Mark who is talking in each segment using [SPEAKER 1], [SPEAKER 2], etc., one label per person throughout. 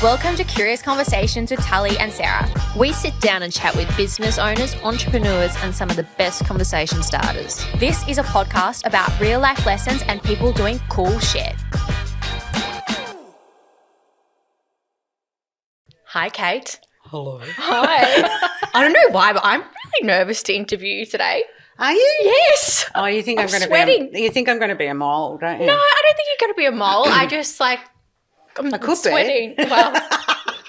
[SPEAKER 1] Welcome to Curious Conversations with Tully and Sarah.
[SPEAKER 2] We sit down and chat with business owners, entrepreneurs, and some of the best conversation starters.
[SPEAKER 1] This is a podcast about real life lessons and people doing cool shit. Hi, Kate.
[SPEAKER 3] Hello.
[SPEAKER 1] Hi. I don't know why, but I'm really nervous to interview you today.
[SPEAKER 3] Are you?
[SPEAKER 1] Yes.
[SPEAKER 3] Oh, you think I'm going to
[SPEAKER 1] sweating.
[SPEAKER 3] You think I'm going to be a mole, don't you?
[SPEAKER 1] No, I don't think you're going to be a mole. I just I'm
[SPEAKER 3] I could
[SPEAKER 1] sweating.
[SPEAKER 3] be.
[SPEAKER 1] Well,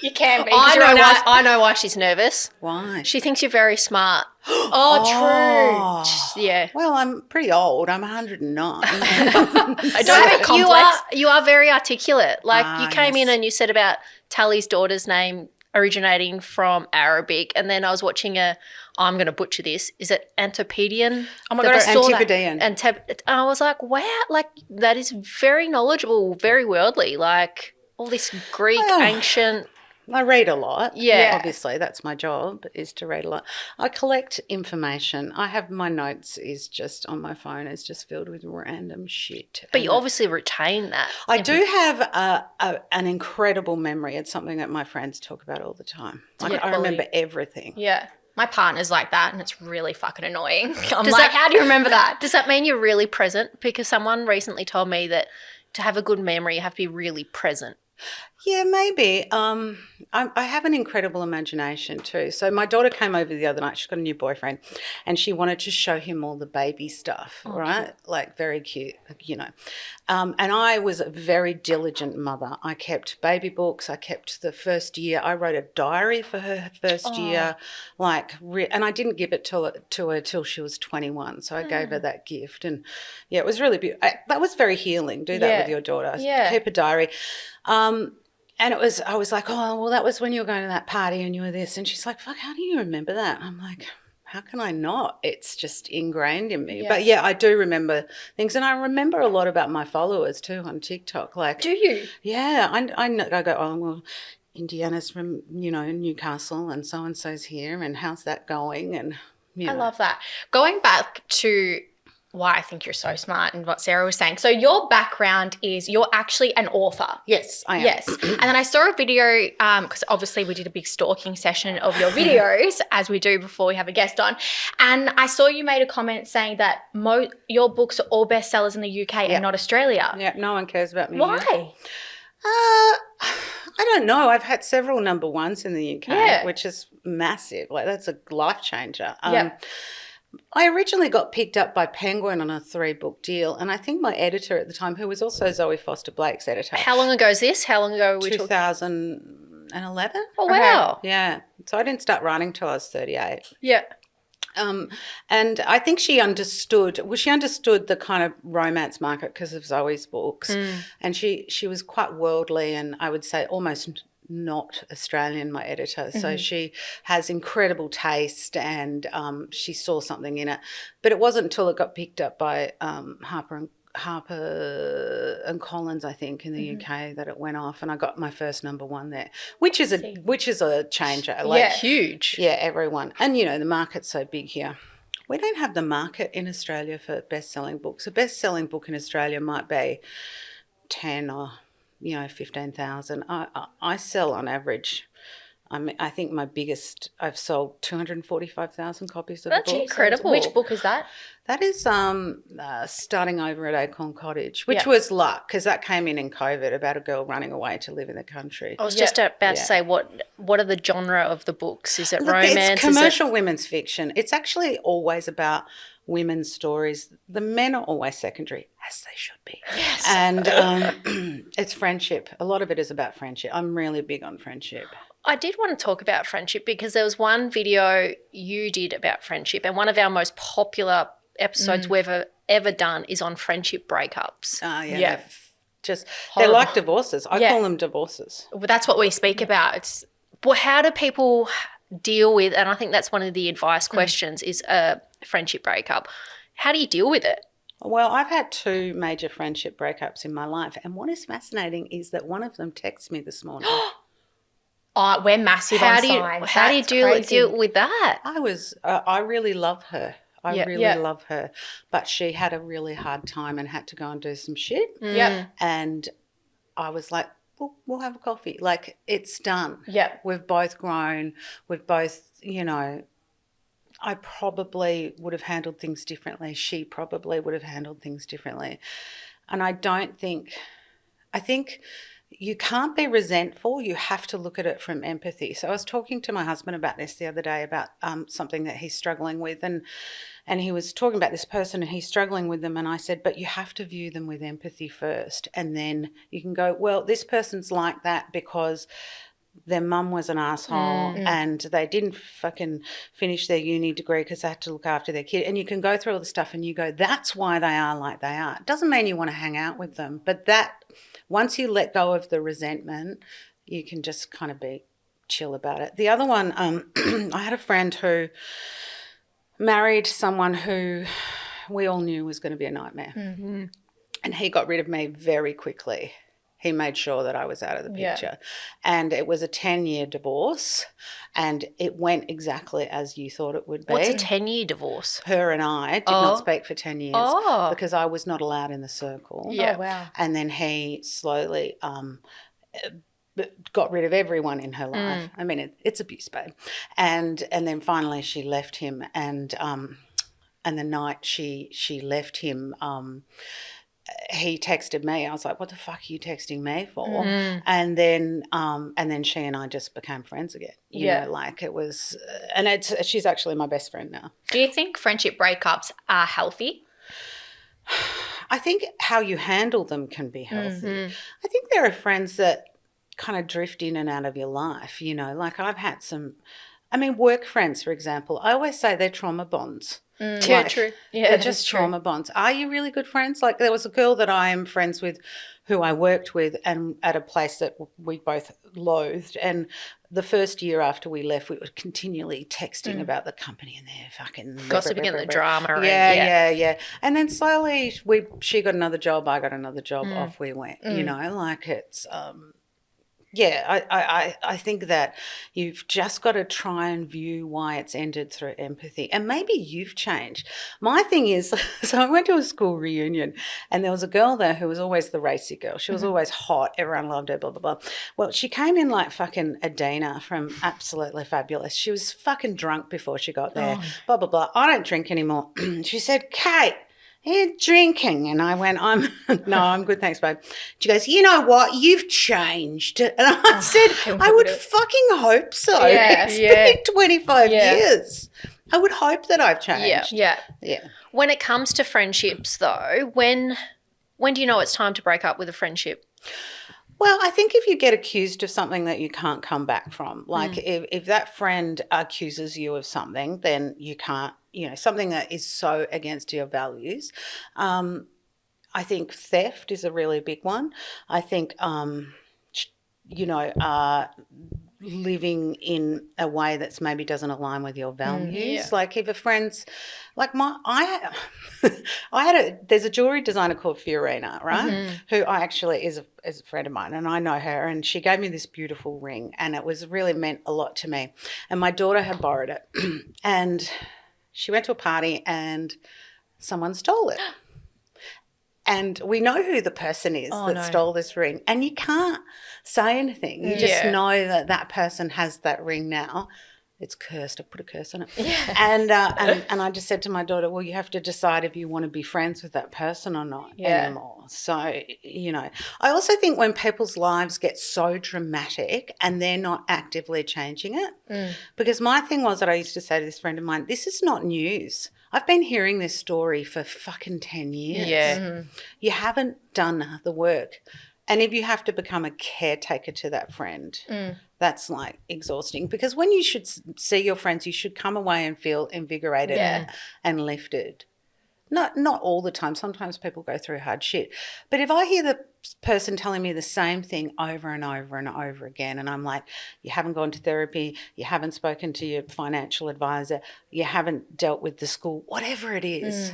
[SPEAKER 1] you can be.
[SPEAKER 2] I know why she's nervous.
[SPEAKER 3] Why?
[SPEAKER 2] She thinks you're very smart.
[SPEAKER 1] Oh, true.
[SPEAKER 2] Yeah.
[SPEAKER 3] Well, I'm pretty old. I'm 109.
[SPEAKER 1] I don't have a complex.
[SPEAKER 2] You are very articulate. Like you came in
[SPEAKER 3] yes.
[SPEAKER 2] and you said about Tully's daughter's name originating from Arabic, and then I was watching I'm going to butcher this. Is it Antipodean?
[SPEAKER 1] Oh my God, I saw that.
[SPEAKER 3] Antipodean.
[SPEAKER 2] I was like, wow, like that is very knowledgeable, very worldly, like all this Greek, ancient.
[SPEAKER 3] I read a lot.
[SPEAKER 2] Yeah.
[SPEAKER 3] Obviously, that's my job, is to read a lot. I collect information. I have my notes is just on my phone is just filled with random shit.
[SPEAKER 2] But you obviously retain that.
[SPEAKER 3] I do have an incredible memory. It's something that my friends talk about all the time. I remember everything.
[SPEAKER 2] Yeah.
[SPEAKER 1] My partner's like that, and it's really fucking annoying. I'm
[SPEAKER 2] Does
[SPEAKER 1] like,
[SPEAKER 2] that-
[SPEAKER 1] how do you remember that?
[SPEAKER 2] Does that mean you're really present? Because someone recently told me that to have a good memory, you have to be really present.
[SPEAKER 3] Yeah, maybe. I have an incredible imagination too. So my daughter came over the other night. She's got a new boyfriend, and she wanted to show him all the baby stuff, right? Cute. Like very cute, you know. And I was a very diligent mother. I kept baby books. I kept the first year. I wrote a diary for her first year, and I didn't give it to her till she was 21. So I gave her that gift, and yeah, it was really beautiful. That was very healing. Do that with your daughter.
[SPEAKER 2] Yeah.
[SPEAKER 3] Keep a diary. And I was like, oh, well, that was when you were going to that party and you were this. And she's like, fuck, how do you remember that? I'm like, how can I not? It's just ingrained in me. Yeah. But yeah, I do remember things. And I remember a lot about my followers too on TikTok. Like,
[SPEAKER 1] Do you?
[SPEAKER 3] Yeah. I know, I go, oh, well, Indiana's from, Newcastle and so-and-so's here. And how's that going? And,
[SPEAKER 1] I love that. Going back to why I think you're so smart and what Sarah was saying. So your background is you're actually an author.
[SPEAKER 3] Yes, I am.
[SPEAKER 1] Yes. And then I saw a video, because obviously we did a big stalking session of your videos, as we do before we have a guest on. And I saw you made a comment saying that your books are all bestsellers in the UK and not Australia.
[SPEAKER 3] Yeah, no one cares about me.
[SPEAKER 1] Why?
[SPEAKER 3] Here. I don't know. I've had several number ones in the UK, which is massive. Like that's a life changer. I originally got picked up by Penguin on a 3-book deal, and I think my editor at the time, who was also Zoe Foster Blake's editor.
[SPEAKER 2] How long ago is this? How long ago were we talking?
[SPEAKER 3] 2011.
[SPEAKER 2] Oh, wow.
[SPEAKER 3] Okay. Yeah. So I didn't start writing till I was 38.
[SPEAKER 2] Yeah.
[SPEAKER 3] And I think she understood the kind of romance market because of Zoe's books. And she was quite worldly and I would say almost not Australian, my editor. So she has incredible taste and she saw something in it. But it wasn't until it got picked up by Harper and Collins, I think, in the UK that it went off, and I got my first number one there, which is a changer. Like,
[SPEAKER 2] huge.
[SPEAKER 3] Yeah, everyone. And, the market's so big here. We don't have the market in Australia for best-selling books. A best-selling book in Australia might be 10 or 15,000. I sell on average. I think my biggest, I've sold 245,000 copies of a book.
[SPEAKER 2] That's incredible.
[SPEAKER 1] Which book is that?
[SPEAKER 3] That is Starting Over at Acorn Cottage, which was luck because that came in COVID about a girl running away to live in the country.
[SPEAKER 2] I was just about to say, what are the genre of the books? Is it romance?
[SPEAKER 3] It's commercial women's fiction. It's actually always about women's stories. The men are always secondary, as they should be.
[SPEAKER 2] Yes.
[SPEAKER 3] And it's friendship. A lot of it is about friendship. I'm really big on friendship.
[SPEAKER 2] I did want to talk about friendship because there was one video you did about friendship, and one of our most popular episodes we've ever done is on friendship breakups.
[SPEAKER 3] Yeah. They're like divorces. I call them divorces.
[SPEAKER 1] Well, that's what we speak about.
[SPEAKER 2] How do people deal with, and I think that's one of the advice questions, is a friendship breakup. How do you deal with it?
[SPEAKER 3] Well, I've had 2 major friendship breakups in my life, and what is fascinating is that one of them texted me this morning.
[SPEAKER 1] Oh, we're massive on signs.
[SPEAKER 2] How do you deal with that?
[SPEAKER 3] I really love her. I really love her. But she had a really hard time and had to go and do some shit.
[SPEAKER 1] Yeah.
[SPEAKER 3] And I was like, we'll have a coffee. Like, it's done.
[SPEAKER 1] Yeah.
[SPEAKER 3] We've both grown. We've both, you know, I probably would have handled things differently. She probably would have handled things differently. And I think you can't be resentful. You have to look at it from empathy. So I was talking to my husband about this the other day, about something that he's struggling with. And he was talking about this person and he's struggling with them. And I said, but you have to view them with empathy first. And then you can go, well, this person's like that because their mum was an asshole and they didn't fucking finish their uni degree because they had to look after their kid. And you can go through all the stuff and you go, that's why they are like they are. It doesn't mean you want to hang out with them. But that, once you let go of the resentment, you can just kind of be chill about it. The other one, I had a friend who married someone who we all knew was going to be a nightmare.
[SPEAKER 1] Mm-hmm.
[SPEAKER 3] And he got rid of me very quickly. He made sure that I was out of the picture.
[SPEAKER 1] Yeah.
[SPEAKER 3] And it was a 10-year divorce and it went exactly as you thought it would be.
[SPEAKER 2] What's a 10-year divorce?
[SPEAKER 3] Her and I did not speak for 10 years because I was not allowed in the circle.
[SPEAKER 2] Yeah.
[SPEAKER 1] Oh, wow.
[SPEAKER 3] And then he slowly got rid of everyone in her life. I mean, it's abuse, babe. And then finally she left him and the night she left him, he texted me. I was like, what the fuck are you texting me for? And then she and I just became friends again. You know, like it was, and she's actually my best friend now.
[SPEAKER 1] Do you think friendship breakups are healthy?
[SPEAKER 3] I think how you handle them can be healthy. I think there are friends that kind of drift in and out of your life, you know, like I've had work friends, for example. I always say they're trauma bonds.
[SPEAKER 2] Yeah, true.
[SPEAKER 1] Yeah,
[SPEAKER 3] they're just trauma bonds. Are you really good friends? Like there was a girl that I am friends with who I worked with and at a place that we both loathed. And the first year after we left, we were continually texting about the company and their fucking
[SPEAKER 2] Gossiping and the drama.
[SPEAKER 3] Yeah. And then slowly she got another job, I got another job, off we went. You know, like it's I think that you've just got to try and view why it's ended through empathy. And maybe you've changed. My thing is, so I went to a school reunion and there was a girl there who was always the racy girl. She was always hot. Everyone loved her, blah, blah, blah. Well, she came in like fucking Adina from Absolutely Fabulous. She was fucking drunk before she got there, blah, blah, blah. I don't drink anymore. She said, Kate, you're drinking. And I went, no, I'm good, thanks, babe. She goes, you know what? You've changed. And I said, I would fucking hope so.
[SPEAKER 1] Yeah,
[SPEAKER 3] it's been 25 years. I would hope that I've changed.
[SPEAKER 1] Yeah.
[SPEAKER 2] When it comes to friendships, though, when do you know it's time to break up with a friendship?
[SPEAKER 3] Well, I think if you get accused of something that you can't come back from, like if that friend accuses you of something, then you can't, you know, something that is so against your values. I think theft is a really big one. I think, living in a way that's maybe doesn't align with your values. Like if a friend's, like there's a jewelry designer called Fiorina, right? Who I actually is a friend of mine and I know her, and she gave me this beautiful ring and it was really meant a lot to me. And my daughter had borrowed it and she went to a party and someone stole it. And we know who the person is stole this ring. And you can't say anything. You just know that that person has that ring now. It's cursed. I put a curse on it. Yeah. And I just said to my daughter, well, you have to decide if you want to be friends with that person or not anymore. So, you know, I also think when people's lives get so dramatic and they're not actively changing it, because my thing was that I used to say to this friend of mine, this is not news. I've been hearing this story for fucking 10 years.
[SPEAKER 2] Yeah.
[SPEAKER 3] You haven't done the work. And if you have to become a caretaker to that friend, that's like exhausting. Because when you should see your friends, you should come away and feel invigorated and lifted. Not all the time. Sometimes people go through hard shit. But if I hear the person telling me the same thing over and over and over again, and I'm like, you haven't gone to therapy, you haven't spoken to your financial advisor, you haven't dealt with the school, whatever it is.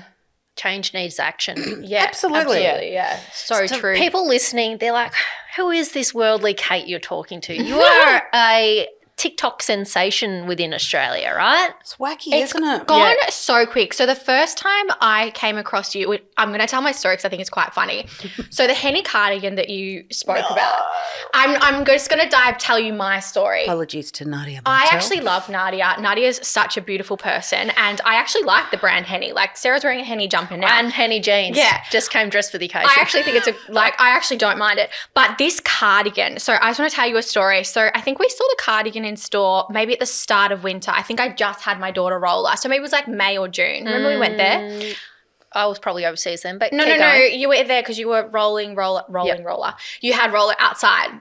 [SPEAKER 2] Change needs action.
[SPEAKER 3] Absolutely.
[SPEAKER 1] Yeah. So true.
[SPEAKER 2] People listening, they're like, who is this worldly Kate you're talking to? You are a TikTok sensation within Australia, right?
[SPEAKER 3] It's wacky,
[SPEAKER 1] It's
[SPEAKER 3] isn't it?
[SPEAKER 1] gone so quick. So the first time I came across you, I'm going to tell my story because I think it's quite funny. So the henny cardigan that you spoke about, I'm just going to tell you my story.
[SPEAKER 3] Apologies to Nadia.
[SPEAKER 1] I
[SPEAKER 3] Bartel.
[SPEAKER 1] actually love Nadia. Nadia's such a beautiful person, and I actually like the brand Henny. Like Sarah's wearing a Henny jumper now.
[SPEAKER 2] And Henny jeans.
[SPEAKER 1] Yeah.
[SPEAKER 2] Just came dressed for the occasion.
[SPEAKER 1] I actually think I actually don't mind it. But this cardigan, so I just want to tell you a story. So I think we saw the cardigan in store maybe at the start of winter. I think I just had my daughter roller. So maybe it was like May or June. Remember we went there?
[SPEAKER 2] I was probably overseas then, but
[SPEAKER 1] No, you were there because you were rolling roller. You had roller outside.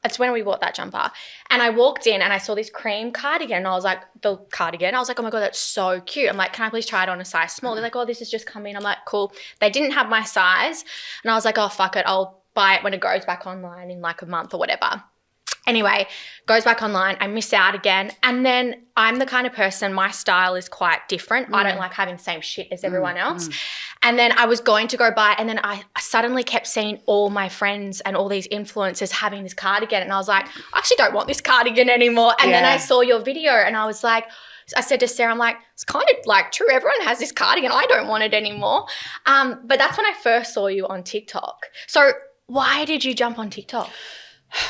[SPEAKER 1] That's when we bought that jumper. And I walked in and I saw this cream cardigan and I was like, oh my God, that's so cute. I'm like, can I please try it on a size small? They're like, oh, this has just come in. I'm like, cool. They didn't have my size. And I was like, oh, fuck it. I'll buy it when it goes back online in like a month or whatever. Anyway, goes back online. I miss out again. And then I'm the kind of person, my style is quite different. I don't like having the same shit as everyone else. And then I was going to go buy it. And then I suddenly kept seeing all my friends and all these influencers having this cardigan. And I was like, I actually don't want this cardigan anymore. And then I saw your video and I was like, I said to Sarah, I'm like, it's kind of like true. Everyone has this cardigan. I don't want it anymore. But that's when I first saw you on TikTok. So why did you jump on TikTok?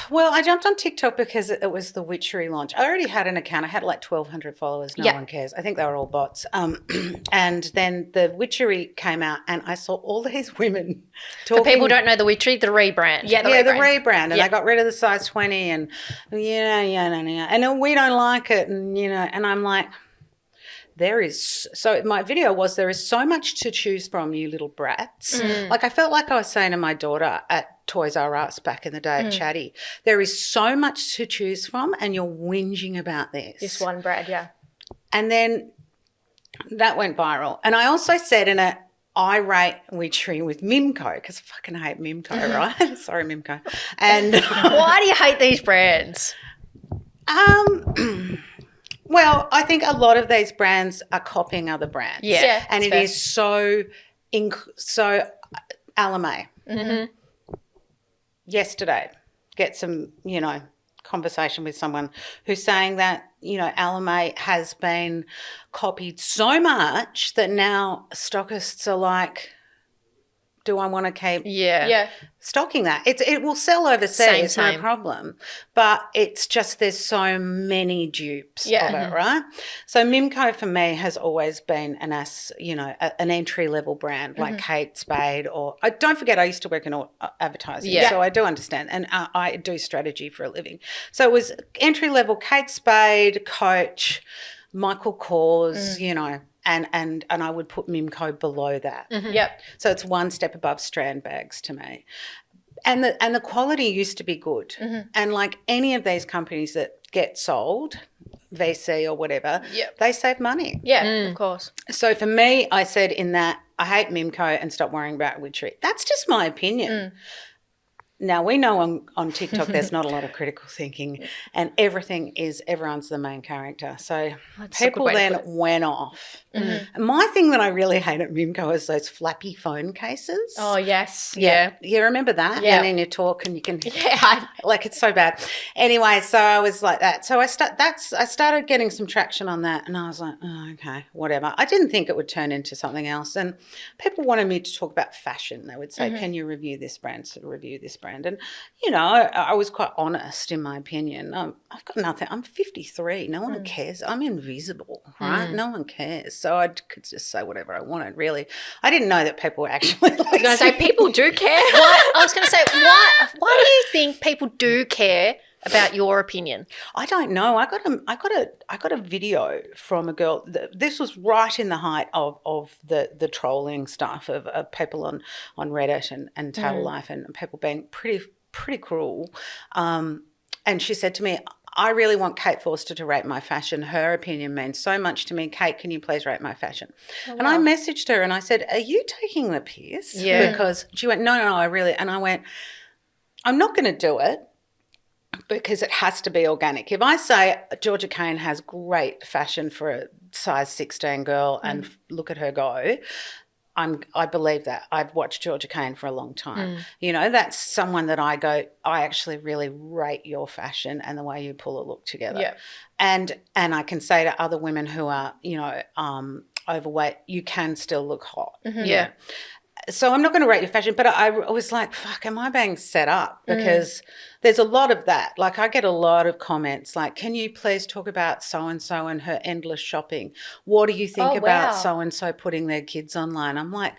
[SPEAKER 3] Well, I jumped on TikTok because it was the witchery launch. I already had an account. I had like 1,200 followers. No one cares. I think they were all bots. And then the witchery came out and I saw all these women talking.
[SPEAKER 2] For people who don't know the witchery, the rebrand.
[SPEAKER 3] Yeah, the rebrand. And they got rid of the size 20 and and we don't like it. And, and I'm like, my video was, there is so much to choose from, you little brats. Like I felt like I was saying to my daughter at Toys R Us back in the day at Chatty, there is so much to choose from and you're whinging about this.
[SPEAKER 1] This one brand, yeah.
[SPEAKER 3] And then that went viral. And I also said in a irate witchery with Mimco, because I fucking hate Mimco, right? Sorry, Mimco. And
[SPEAKER 2] why do you hate these brands?
[SPEAKER 3] Well, I think a lot of these brands are copying other brands.
[SPEAKER 2] Yeah.
[SPEAKER 3] And it is so Alame. Yesterday, get some, conversation with someone who's saying that, Alame has been copied so much that now stockists are like, do I want to keep stocking that? It will sell overseas, no problem. But it's just there's so many dupes of it, right? So Mimco for me has always been an entry-level brand like Kate Spade or don't forget I used to work in advertising, so I do understand and I do strategy for a living. So it was entry-level Kate Spade, Coach, Michael Kors, And I would put Mimco below that.
[SPEAKER 1] Yep.
[SPEAKER 3] So it's one step above Strand bags to me. And the quality used to be good. And like any of these companies that get sold, VC or whatever, they save money.
[SPEAKER 1] Yeah, of course.
[SPEAKER 3] So for me, I said in that I hate Mimco and stop worrying about witchery. That's just my opinion. Now, we know on TikTok there's not a lot of critical thinking and everyone's the main character. So people then went off. My thing that I really hate at Mimco is those flappy phone cases.
[SPEAKER 1] Oh, yes.
[SPEAKER 3] Yeah. You remember that?
[SPEAKER 1] Yeah.
[SPEAKER 3] And then you talk and you can it's so bad. Anyway, so I was like that. So I started getting some traction on that and I was like, oh, okay, whatever. I didn't think it would turn into something else. And people wanted me to talk about fashion. They would say, can you review this brand? So review this brand. And, I was quite honest in my opinion. I've got nothing. I'm 53. No one cares. I'm invisible, right? No one cares. So I could just say whatever I wanted, really. I didn't know that people were actually like... I was
[SPEAKER 1] going to say, people do care.
[SPEAKER 2] I was going to say, why do you think people do care about your opinion?
[SPEAKER 3] I don't know. I got a video from a girl. This was right in the height of the trolling stuff of people on Reddit and Total Life and people being pretty cruel. And she said to me, I really want Kate Forster to rate my fashion. Her opinion means so much to me. Kate, can you please rate my fashion? Oh, wow. And I messaged her and I said, are you taking the piss?
[SPEAKER 2] Yeah.
[SPEAKER 3] Because she went, no, I really. And I went, I'm not going to do it because it has to be organic. If I say Georgia Kane has great fashion for a size 16 girl and look at her go, I believe that. I've watched Georgia Kane for a long time. You know, that's someone that I actually really rate your fashion and the way you pull a look together.
[SPEAKER 1] Yeah.
[SPEAKER 3] And I can say to other women who are, you know, overweight, you can still look hot.
[SPEAKER 2] Yeah.
[SPEAKER 3] So I'm not going to rate your fashion, but I was like, fuck, am I being set up? Because there's a lot of that. Like, I get a lot of comments like, can you please talk about so-and-so and her endless shopping? What do you think about so-and-so putting their kids online? I'm like,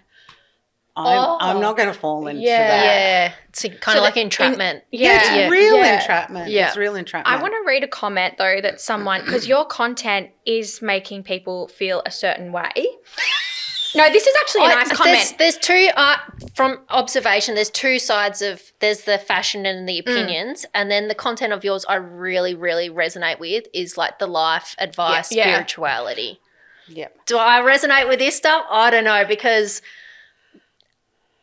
[SPEAKER 3] I'm not going to fall into that.
[SPEAKER 2] Yeah. It's kind of like entrapment.
[SPEAKER 3] It's real entrapment.
[SPEAKER 2] Yeah.
[SPEAKER 3] It's real entrapment.
[SPEAKER 1] I want to read a comment, though, that someone, because your content is making people feel a certain way. No, this is actually a nice comment.
[SPEAKER 2] There's two, from observation, there's two sides there's the fashion and the opinions, and then the content of yours I really, really resonate with is like the life advice, spirituality.
[SPEAKER 3] Yeah.
[SPEAKER 2] Do I resonate with this stuff? I don't know, because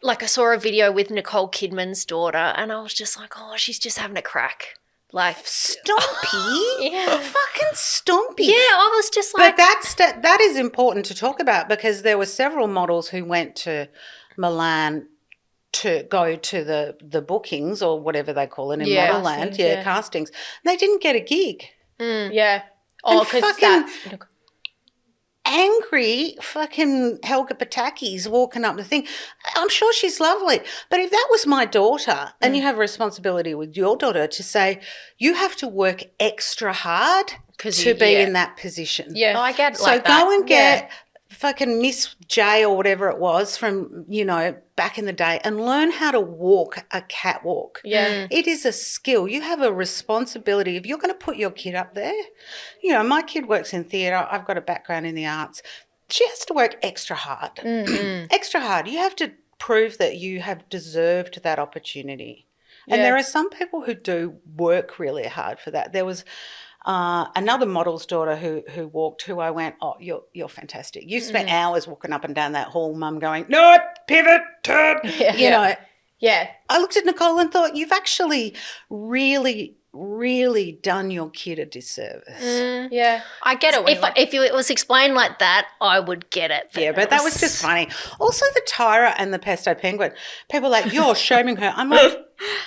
[SPEAKER 2] like I saw a video with Nicole Kidman's daughter and I was just like, oh, she's just having a crack. Like
[SPEAKER 3] Stompy, fucking Stompy.
[SPEAKER 2] Yeah, I was just like,
[SPEAKER 3] but that is important to talk about, because there were several models who went to Milan to go to the bookings or whatever they call it in model land, castings. They didn't get a gig.
[SPEAKER 1] Yeah. Oh, because that's
[SPEAKER 3] angry fucking Helga Pataki's walking up the thing. I'm sure she's lovely. But if that was my daughter, and you have a responsibility with your daughter to say, you have to work extra hard to be in that position.
[SPEAKER 1] Yeah. Oh, I get it.
[SPEAKER 3] So go and get fucking Miss J or whatever it was from, you know, back in the day, and learn how to walk a catwalk.
[SPEAKER 1] Yeah.
[SPEAKER 3] It is a skill. You have a responsibility. If you're going to put your kid up there, you know, my kid works in theatre. I've got a background in the arts. She has to work extra hard. Extra hard. You have to prove that you have deserved that opportunity. And there are some people who do work really hard for that. There was another model's daughter who walked, who I went, oh, you're fantastic. You spent hours walking up and down that hall, Mum, going, no, pivot, turn. You know.
[SPEAKER 1] Yeah.
[SPEAKER 3] I looked at Nicole and thought, you've actually really, really done your kid a disservice.
[SPEAKER 1] Yeah. I get it.
[SPEAKER 2] If it was explained like that, I would get it.
[SPEAKER 3] But that was just funny. Also, the Tyra and the Pesto Penguin, people are like, you're shaming her. I'm like,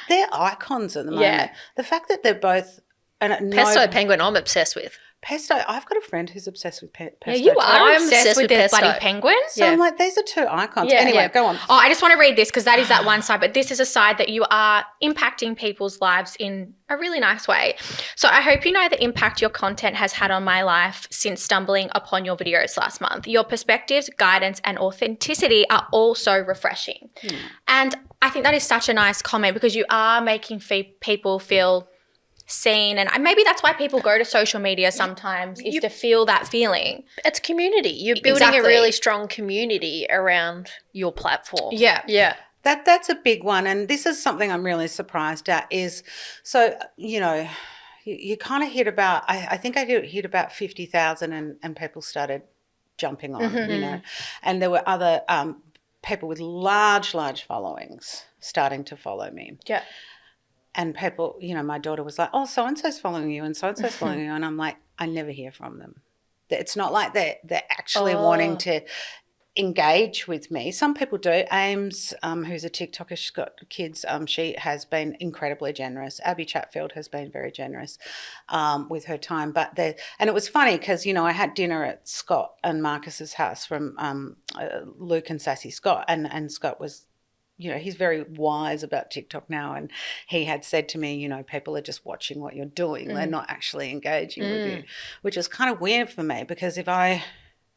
[SPEAKER 3] they're icons at the moment.
[SPEAKER 1] Yeah.
[SPEAKER 3] The fact that they're both...
[SPEAKER 2] Pesto Penguin I'm obsessed with.
[SPEAKER 3] Pesto, I've got a friend who's obsessed with Pesto.
[SPEAKER 1] Yeah, you are.
[SPEAKER 2] I'm
[SPEAKER 1] obsessed with the
[SPEAKER 2] Pesto.
[SPEAKER 1] bloody penguins.
[SPEAKER 3] So I'm like, these are two icons. Anyway, go on.
[SPEAKER 1] Oh, I just want to read this because that is that one side, but this is a side that you are impacting people's lives in a really nice way. So I hope you know the impact your content has had on my life since stumbling upon your videos last month. Your perspectives, guidance, and authenticity are all so refreshing. And I think that is such a nice comment, because you are making people feel seen, and maybe that's why people go to social media sometimes, is to feel that feeling.
[SPEAKER 2] It's community. You're building a really strong community around your platform.
[SPEAKER 1] Yeah.
[SPEAKER 3] That's a big one, and this is something I'm really surprised at is, so, you know, you kind of hit about, I think I hit about 50,000 and people started jumping on, you know, and there were other people with large followings starting to follow me.
[SPEAKER 1] Yeah.
[SPEAKER 3] And people, you know, my daughter was like, oh, so-and-so's following you and so-and-so's following you. And I'm like, I never hear from them. It's not like they're actually wanting to engage with me. Some people do. Ames, who's a TikToker, she's got kids. She has been incredibly generous. Abby Chatfield has been very generous with her time. And it was funny because, you know, I had dinner at Scott and Marcus's house from Luke and Sassy Scott, and Scott was, you know, he's very wise about TikTok now, and he had said to me, you know, people are just watching what you're doing. They're not actually engaging with you, which is kind of weird for me, because if I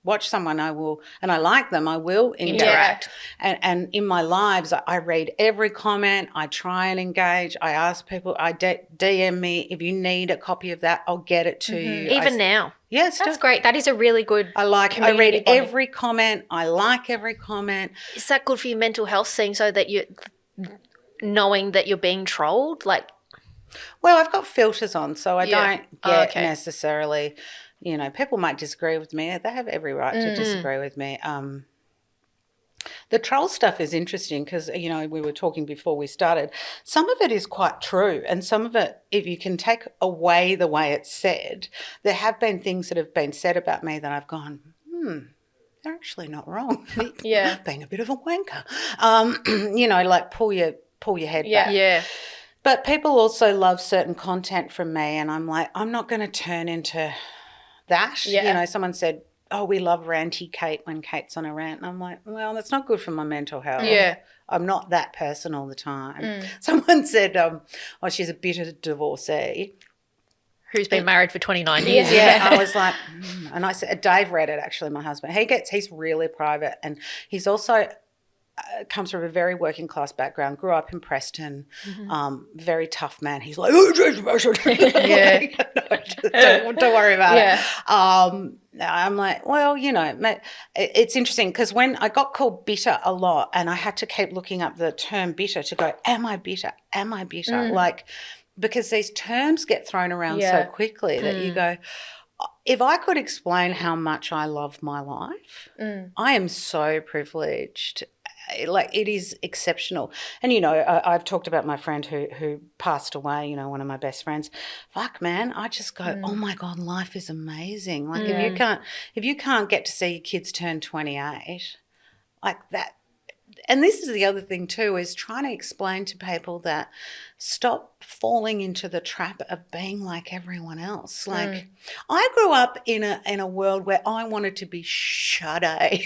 [SPEAKER 3] watch someone, I will, and I like them, I will interact. And in my lives, I read every comment. I try and engage. I ask people, I DM me, if you need a copy of that, I'll get it to you.
[SPEAKER 2] Even now.
[SPEAKER 3] Yes.
[SPEAKER 1] That's great. That is a really good
[SPEAKER 3] I read every comment. I like every comment.
[SPEAKER 2] Is that good for your mental health, seeing so that you knowing that you're being trolled? Like,
[SPEAKER 3] well, I've got filters on, so I don't get necessarily, you know, people might disagree with me. They have every right to disagree with me. The troll stuff is interesting because, you know, we were talking before we started. Some of it is quite true, and some of it, if you can take away the way it's said, there have been things that have been said about me that I've gone, they're actually not wrong.
[SPEAKER 1] Yeah.
[SPEAKER 3] Being a bit of a wanker. Like pull your head back.
[SPEAKER 2] Yeah.
[SPEAKER 3] But people also love certain content from me, and I'm like, I'm not going to turn into that.
[SPEAKER 1] Yeah.
[SPEAKER 3] Someone said, oh, we love ranty Kate when Kate's on a rant. And I'm like, well, that's not good for my mental health.
[SPEAKER 2] Yeah.
[SPEAKER 3] I'm not that person all the time. Someone said, she's a bitter divorcee.
[SPEAKER 2] Who's been married for 29 years.
[SPEAKER 3] Yeah, I was like, and I said, Dave read it, actually, my husband. He's really private, and he's also comes from a very working class background, grew up in Preston, very tough man. He's like, don't worry about it. I'm like, well, it's interesting because when I got called bitter a lot, and I had to keep looking up the term bitter to go, am I bitter? Am I bitter? Because these terms get thrown around so quickly that you go, if I could explain how much I love my life, I am so privileged. Like, it is exceptional. And, I've talked about my friend who passed away, one of my best friends. Fuck, man, I just go, oh, my God, life is amazing. Like, if you can't get to see your kids turn 28, like that. And this is the other thing too, is trying to explain to people that stop falling into the trap of being like everyone else. Like, I grew up in a world where I wanted to be Sade.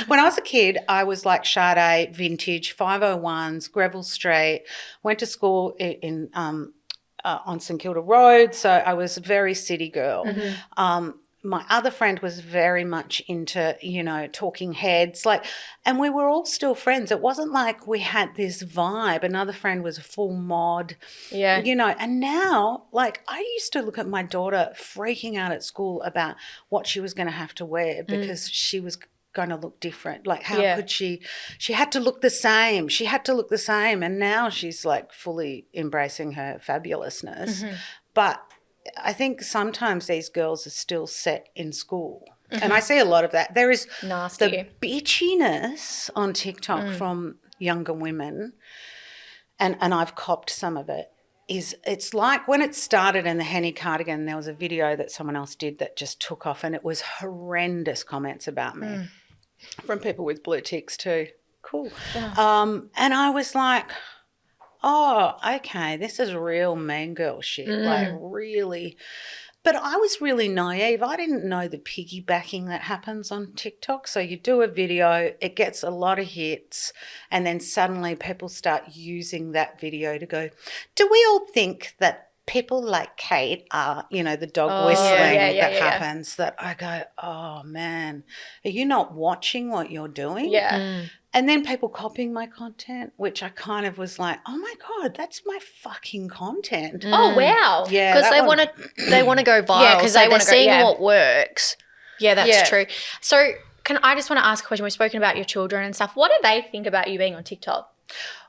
[SPEAKER 3] When I was a kid, I was like Sade, vintage, 501s, Greville Street, went to school in on St Kilda Road, so I was a very city girl. My other friend was very much into, Talking Heads, and we were all still friends. It wasn't like we had this vibe. Another friend was a full mod, and now, I used to look at my daughter freaking out at school about what she was going to have to wear because she was going to look different. Like, how could she had to look the same. She had to look the same. And now she's fully embracing her fabulousness. But I think sometimes these girls are still set in school. And I see a lot of that. There is the bitchiness on TikTok from younger women, and I've copped some of it. It's like when it started in the Henny cardigan, there was a video that someone else did that just took off, and it was horrendous comments about me from people with blue ticks too. Cool. And I was like, oh, okay, this is real mean girl shit, really. But I was really naive. I didn't know the piggybacking that happens on TikTok. So you do a video, it gets a lot of hits, and then suddenly people start using that video to go, do we all think that people like Kate are, the dog whistling that happens, that I go, oh, man, are you not watching what you're doing?
[SPEAKER 1] Yeah.
[SPEAKER 3] And then people copying my content, which I kind of was like, oh, my God, that's my fucking content.
[SPEAKER 1] Oh, wow.
[SPEAKER 3] Yeah.
[SPEAKER 2] Because they want to go viral.
[SPEAKER 1] Yeah, because they're
[SPEAKER 2] seeing what works.
[SPEAKER 1] Yeah, that's true. So I just want to ask a question. We've spoken about your children and stuff. What do they think about you being on TikTok?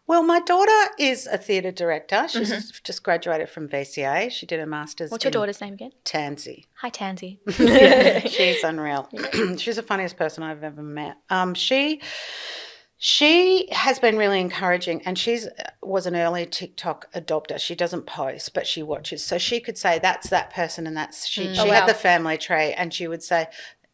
[SPEAKER 3] Well, my daughter is a theatre director. She's just graduated from VCA. She did a master's.
[SPEAKER 1] What's your daughter's name again?
[SPEAKER 3] Tansy.
[SPEAKER 1] Hi, Tansy.
[SPEAKER 3] She's unreal. She's the funniest person I've ever met. She has been really encouraging, and was an early TikTok adopter. She doesn't post, but she watches. So she could say, that's that person, and that's she had the family tree, and she would say,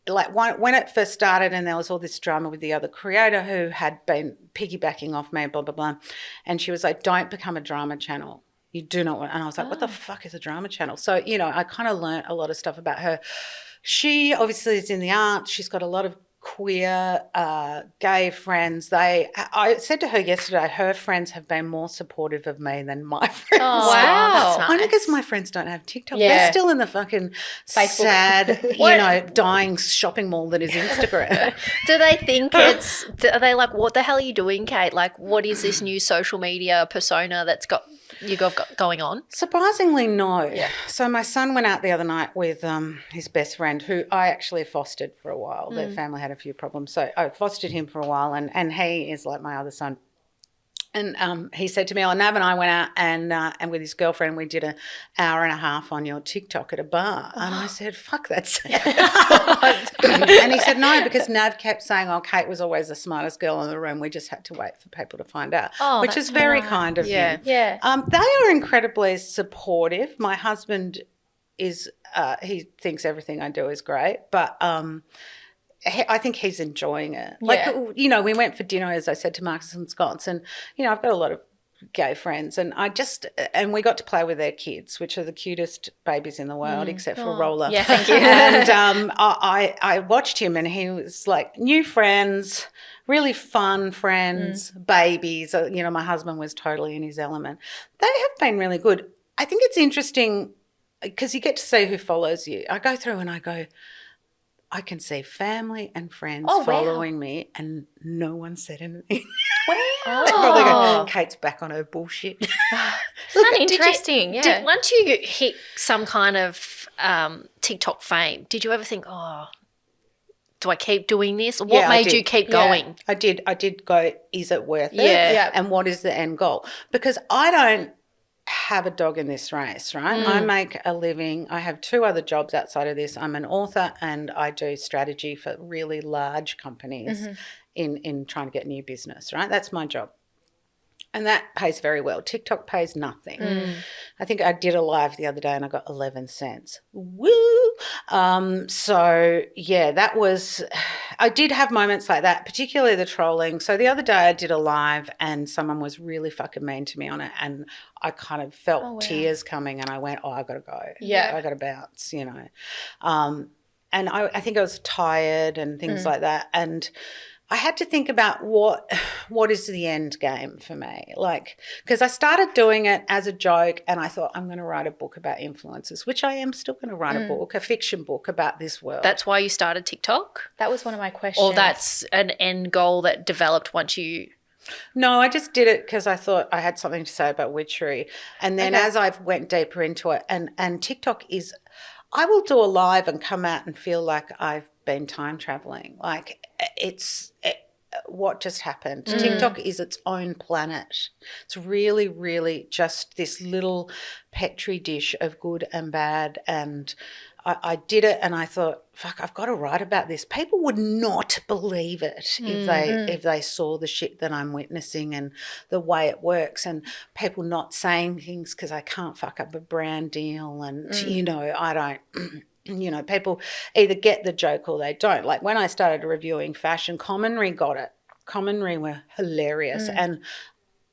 [SPEAKER 3] when it first started and there was all this drama with the other creator who had been piggybacking off me, blah, blah, blah, and she was like, don't become a drama channel. You do not want, and I was like, what the fuck is a drama channel? So, I kind of learnt a lot of stuff about her. She obviously is in the arts. She's got a lot of queer, gay friends. I said to her yesterday, her friends have been more supportive of me than my friends.
[SPEAKER 1] Oh, wow. That's nice.
[SPEAKER 3] Only because my friends don't have TikTok.
[SPEAKER 1] Yeah.
[SPEAKER 3] They're still in the fucking sad, dying shopping mall that is Instagram.
[SPEAKER 2] Do they think are they like, what the hell are you doing, Kate? Like, what is this new social media persona that's got going on?
[SPEAKER 3] Surprisingly, no. Yeah. So my son went out the other night with his best friend, who I actually fostered for a while. Their family had a few problems. So I fostered him for a while, and he is like my other son. And he said to me, Nav and I went out and with his girlfriend, we did an hour and a half on your TikTok at a bar. And I said, fuck, that's And he said, no, because Nav kept saying, Kate was always the smartest girl in the room. We just had to wait for people to find out, which is very kind of him.
[SPEAKER 1] Yeah.
[SPEAKER 3] They are incredibly supportive. My husband is he thinks everything I do is great, but I think he's enjoying it. Like, you know, we went for dinner, as I said, to Marcus and Scott's, and, you know, I've got a lot of gay friends, and we got to play with their kids, which are the cutest babies in the world, except for Roller.
[SPEAKER 1] Yeah, thank you.
[SPEAKER 3] And I watched him, and he was like, new friends, really fun friends, babies. You know, my husband was totally in his element. They have been really good. I think it's interesting because you get to see who follows you. I go through and I go, I can see family and friends following me, and no one said anything.
[SPEAKER 1] Wow.
[SPEAKER 3] Probably go, Kate's back on her bullshit.
[SPEAKER 1] Look, interesting.
[SPEAKER 2] Once you hit some kind of TikTok fame, did you ever think, oh, do I keep doing this? Or what made you keep going?
[SPEAKER 3] I did go, is it worth it?
[SPEAKER 2] Yeah.
[SPEAKER 3] And what is the end goal? Because I don't have a dog in this race, right? I make a living. I have 2 other jobs outside of this. I'm an author and I do strategy for really large companies in trying to get new business, right? That's my job. And that pays very well. TikTok pays nothing. I think I did a live the other day and I got 11 cents. Woo! So, yeah, that was – I did have moments like that, particularly the trolling. So the other day I did a live and someone was really fucking mean to me on it, and I kind of felt tears coming, and I went, I got to go.
[SPEAKER 1] Yeah.
[SPEAKER 3] I got to bounce, you know. And I think I was tired and things like that, and – I had to think about what is the end game for me, like, because I started doing it as a joke, and I thought I'm going to write a book about influencers, which I am still going to write a book, a fiction book about this world.
[SPEAKER 2] That's why you started TikTok?
[SPEAKER 1] That was one of my questions.
[SPEAKER 2] Or that's an end goal that developed once you...
[SPEAKER 3] No, I just did it because I thought I had something to say about witchery, and then as I went deeper into it, and TikTok is, I will do a live and come out and feel like I've been time traveling, like what just happened. TikTok is its own planet. It's really, really just this little petri dish of good and bad, and I did it and I thought, fuck, I've got to write about this. People would not believe it if they saw the shit that I'm witnessing and the way it works, and people not saying things because I can't fuck up a brand deal, and you know, I don't you know, people either get the joke or they don't. Like when I started reviewing fashion, Commonry got it. Commonry were hilarious, and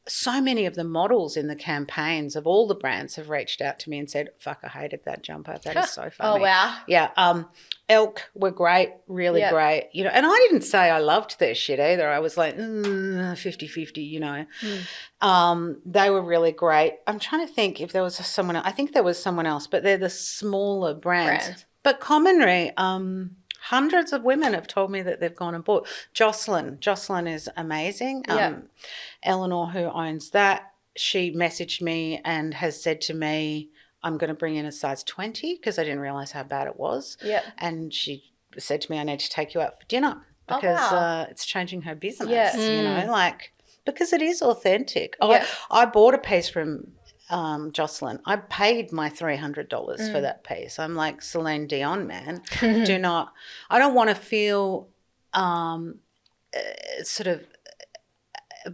[SPEAKER 3] so many of the models in the campaigns of all the brands have reached out to me and said, fuck, I hated that jumper. That is so funny.
[SPEAKER 1] Oh, wow.
[SPEAKER 3] Yeah. Elk were great, really great. You know, and I didn't say I loved their shit either. I was like, 50-50, you know. They were really great. I'm trying to think if there was someone else. I think there was someone else, but they're the smaller brands. But Commonry, hundreds of women have told me that they've gone and bought. Jocelyn is amazing. Eleanor, who owns that, she messaged me and has said to me, I'm going to bring in a size 20 because I didn't realise how bad it was. And she said to me, I need to take you out for dinner because it's changing her business, you know, like, because it is authentic. I bought a piece from Jocelyn. I paid my $300 for that piece. I'm like Celine Dion, man. I don't want to feel sort of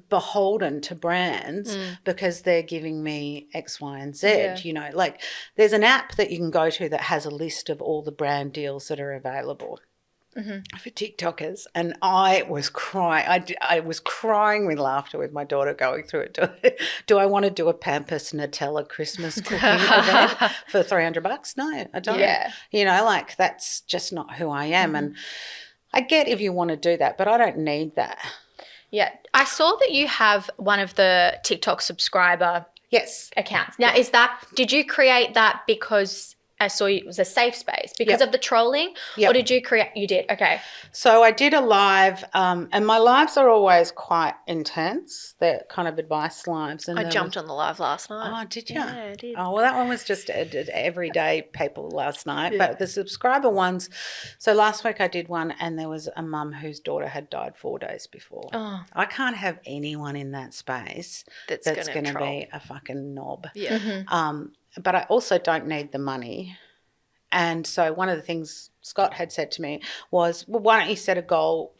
[SPEAKER 3] beholden to brands because they're giving me X, Y, and Z. You know, like there's an app that you can go to that has a list of all the brand deals that are available for TikTokers, and I was crying. I was crying with laughter with my daughter going through it. Do I want to do a Pampers Nutella Christmas cooking event for $300? No, I don't. You know, like that's just not who I am. And I get if you want to do that, but I don't need that.
[SPEAKER 1] Yeah. I saw that you have one of the TikTok subscriber accounts. Now, did you create that because I saw it was a safe space because of the trolling? Or did you create – you did, okay.
[SPEAKER 3] So I did a live and my lives are always quite intense. They're kind of advice lives. And
[SPEAKER 2] I jumped on the live last night.
[SPEAKER 3] Oh, did you?
[SPEAKER 2] Yeah, I did.
[SPEAKER 3] Oh, well, that one was just everyday people last night. But the subscriber ones – so last week I did one and there was a mum whose daughter had died 4 days before.
[SPEAKER 1] Oh.
[SPEAKER 3] I can't have anyone in that space that's going to be a fucking knob.
[SPEAKER 2] Yeah.
[SPEAKER 3] But I also don't need the money. And so one of the things Scott had said to me was, well, why don't you set a goal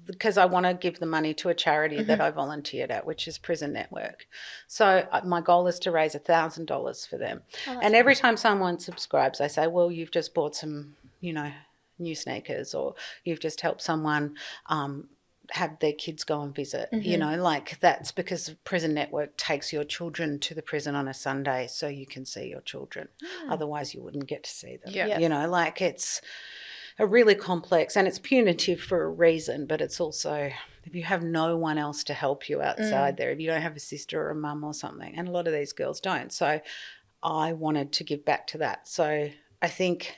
[SPEAKER 3] because I want to give the money to a charity that I volunteered at, which is Prison Network. So my goal is to raise $1,000 for them. And every time someone subscribes, I say, well, you've just bought some, you know, new sneakers, or you've just helped someone have their kids go and visit, you know, like that's because the prison network takes your children to the prison on a Sunday so you can see your children. Otherwise you wouldn't get to see them. You know, like it's a really complex, and it's punitive for a reason, but it's also if you have no one else to help you outside there, if you don't have a sister or a mum or something, and a lot of these girls don't. So I wanted to give back to that. So I think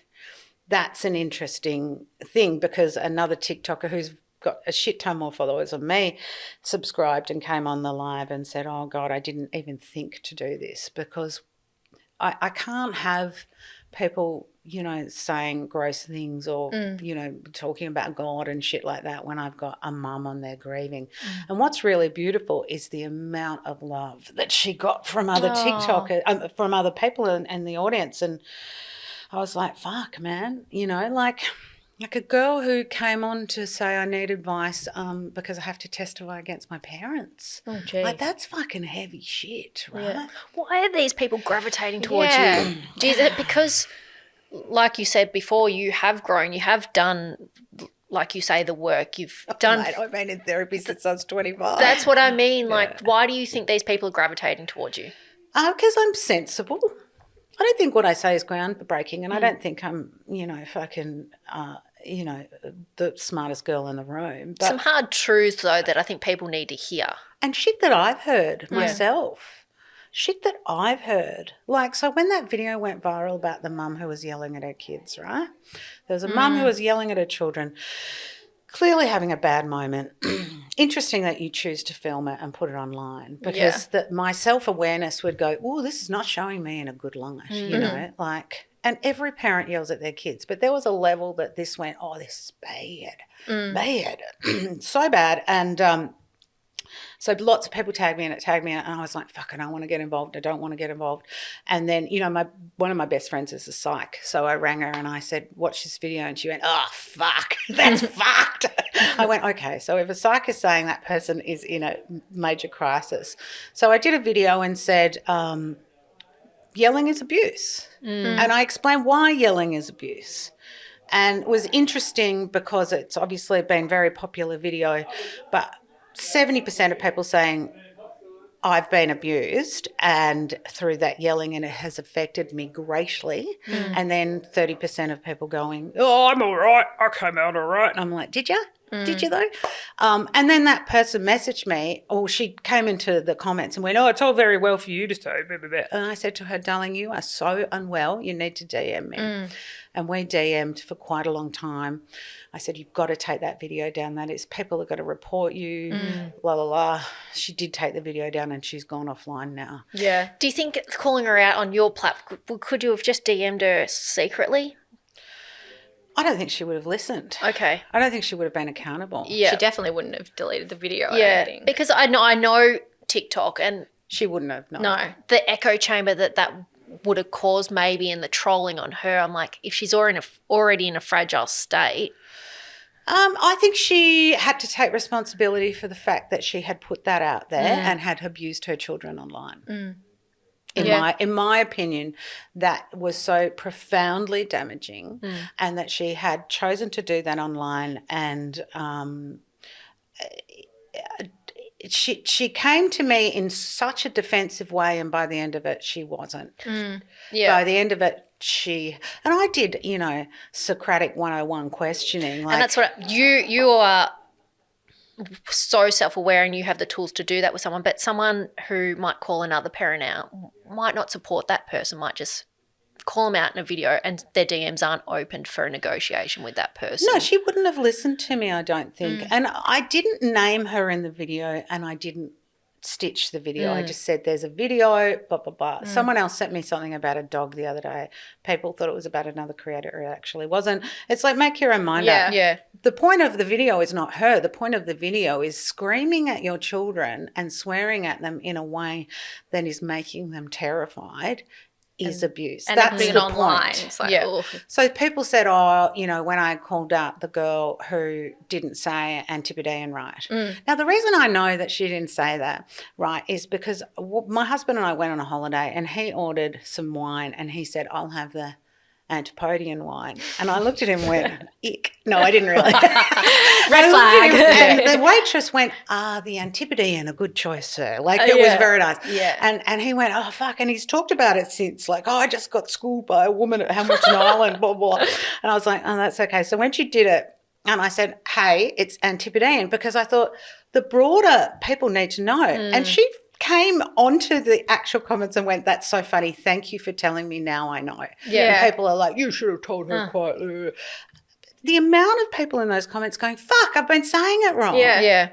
[SPEAKER 3] that's an interesting thing, because another TikToker who's got a shit ton more followers than me subscribed and came on the live and said, oh God, I didn't even think to do this, because I can't have people, you know, saying gross things or, you know, talking about God and shit like that when I've got a mum on there grieving. And what's really beautiful is the amount of love that she got from other TikTokers, from other people in the audience. And I was like, fuck, man, you know, like a girl who came on to say I need advice because I have to testify against my parents.
[SPEAKER 1] Oh, geez.
[SPEAKER 3] Like, that's fucking heavy shit, right?
[SPEAKER 2] Why are these people gravitating towards you? Is it because, like you said before, you have grown, you have done, like you say, the work, you've done.
[SPEAKER 3] Mate, I've been in therapy since I was 25.
[SPEAKER 2] That's what I mean. Like, why do you think these people are gravitating towards you?
[SPEAKER 3] Because I'm sensible. I don't think what I say is groundbreaking, and I don't think I'm, you know, fucking, you know, the smartest girl in the room. But
[SPEAKER 2] some hard truths, though, that I think people need to hear.
[SPEAKER 3] And shit that I've heard myself. Shit that I've heard. Like, so when that video went viral about the mum who was yelling at her kids, right? There was a mum who was yelling at her children, clearly having a bad moment. Interesting that you choose to film it and put it online, because that my self-awareness would go, oh, this is not showing me in a good light, you know, like, and every parent yells at their kids, but there was a level that this went, oh, this is bad, so bad. And so lots of people tagged me in it, and I was like, fuck, I don't want to get involved. I don't want to get involved. And then, you know, one of my best friends is a psych. So I rang her and I said, watch this video. And she went, oh, fuck, that's fucked. I went, okay, so if a psych is saying that person is in a major crisis. So I did a video and said, yelling is abuse. And I explained why yelling is abuse. And it was interesting because it's obviously been a very popular video, but 70% of people saying I've been abused and through that yelling, and it has affected me greatly. And then 30% of people going, oh, I'm all right. I came out all right. And I'm like, did you? Did you though? And then that person messaged me, or she came into the comments and went, oh, it's all very well for you to say, blah, blah, blah. And I said to her, darling, you are so unwell. You need to DM me. And we DM'd for quite a long time. I said, you've got to take that video down. That is, people are going to report you, la, la, la. She did take the video down and she's gone offline now.
[SPEAKER 2] Yeah. Do you think calling her out on your platform, could you have just DM'd her secretly?
[SPEAKER 3] I don't think she would have listened.
[SPEAKER 2] Okay.
[SPEAKER 3] I don't think she would have been accountable.
[SPEAKER 2] Yeah.
[SPEAKER 1] She definitely wouldn't have deleted the video. Yeah.
[SPEAKER 2] Because I know TikTok, and
[SPEAKER 3] she wouldn't have.
[SPEAKER 1] No.
[SPEAKER 2] The echo chamber that would have caused maybe in the trolling on her. I'm like, if she's already in a fragile state.
[SPEAKER 3] I think she had to take responsibility for the fact that she had put that out there and had abused her children online. In my opinion, that was so profoundly damaging, and that she had chosen to do that online, and she came to me in such a defensive way, and by the end of it, she wasn't. By the end of it, and I did, you know, Socratic 101 questioning. Like,
[SPEAKER 2] and that's what you are so self-aware, and you have the tools to do that with someone, but someone who might call another parent out might not support that person, might just call them out in a video, and their DMs aren't opened for a negotiation with that person.
[SPEAKER 3] No, she wouldn't have listened to me, I don't think. And I didn't name her in the video, and I didn't stitch the video. I just said there's a video, blah, blah, blah. Someone else sent me something about a dog the other day. People thought it was about another creator. It actually wasn't. It's like, make your own mind up.
[SPEAKER 2] Yeah.
[SPEAKER 3] The point of the video is not her. The point of the video is screaming at your children and swearing at them in a way that is making them terrified is abuse.
[SPEAKER 1] And
[SPEAKER 3] that's the
[SPEAKER 1] online.
[SPEAKER 3] point.
[SPEAKER 1] It's like,
[SPEAKER 3] So people said, oh, you know, when I called out the girl who didn't say Antipodean right. Now, the reason I know that she didn't say that right is because my husband and I went on a holiday, and he ordered some wine, and he said, I'll have the Antipodean wine. And I looked at him and went, ick. No, I didn't really.
[SPEAKER 1] Red flag.
[SPEAKER 3] And the waitress went, the Antipodean, a good choice, sir. Like, it was very nice.
[SPEAKER 2] Yeah.
[SPEAKER 3] And he went, oh, fuck. And he's talked about it since, like, I just got schooled by a woman at Hamilton Island, blah, blah. And I was like, oh, that's okay. So when she did it, and I said, hey, it's Antipodean, because I thought the broader people need to know. And she came onto the actual comments and went, that's so funny. Thank you for telling me. Now I know.
[SPEAKER 1] Yeah.
[SPEAKER 3] And people are like, you should have told her quietly. The amount of people in those comments going, fuck, I've been saying it wrong.
[SPEAKER 1] Yeah.
[SPEAKER 2] Yeah.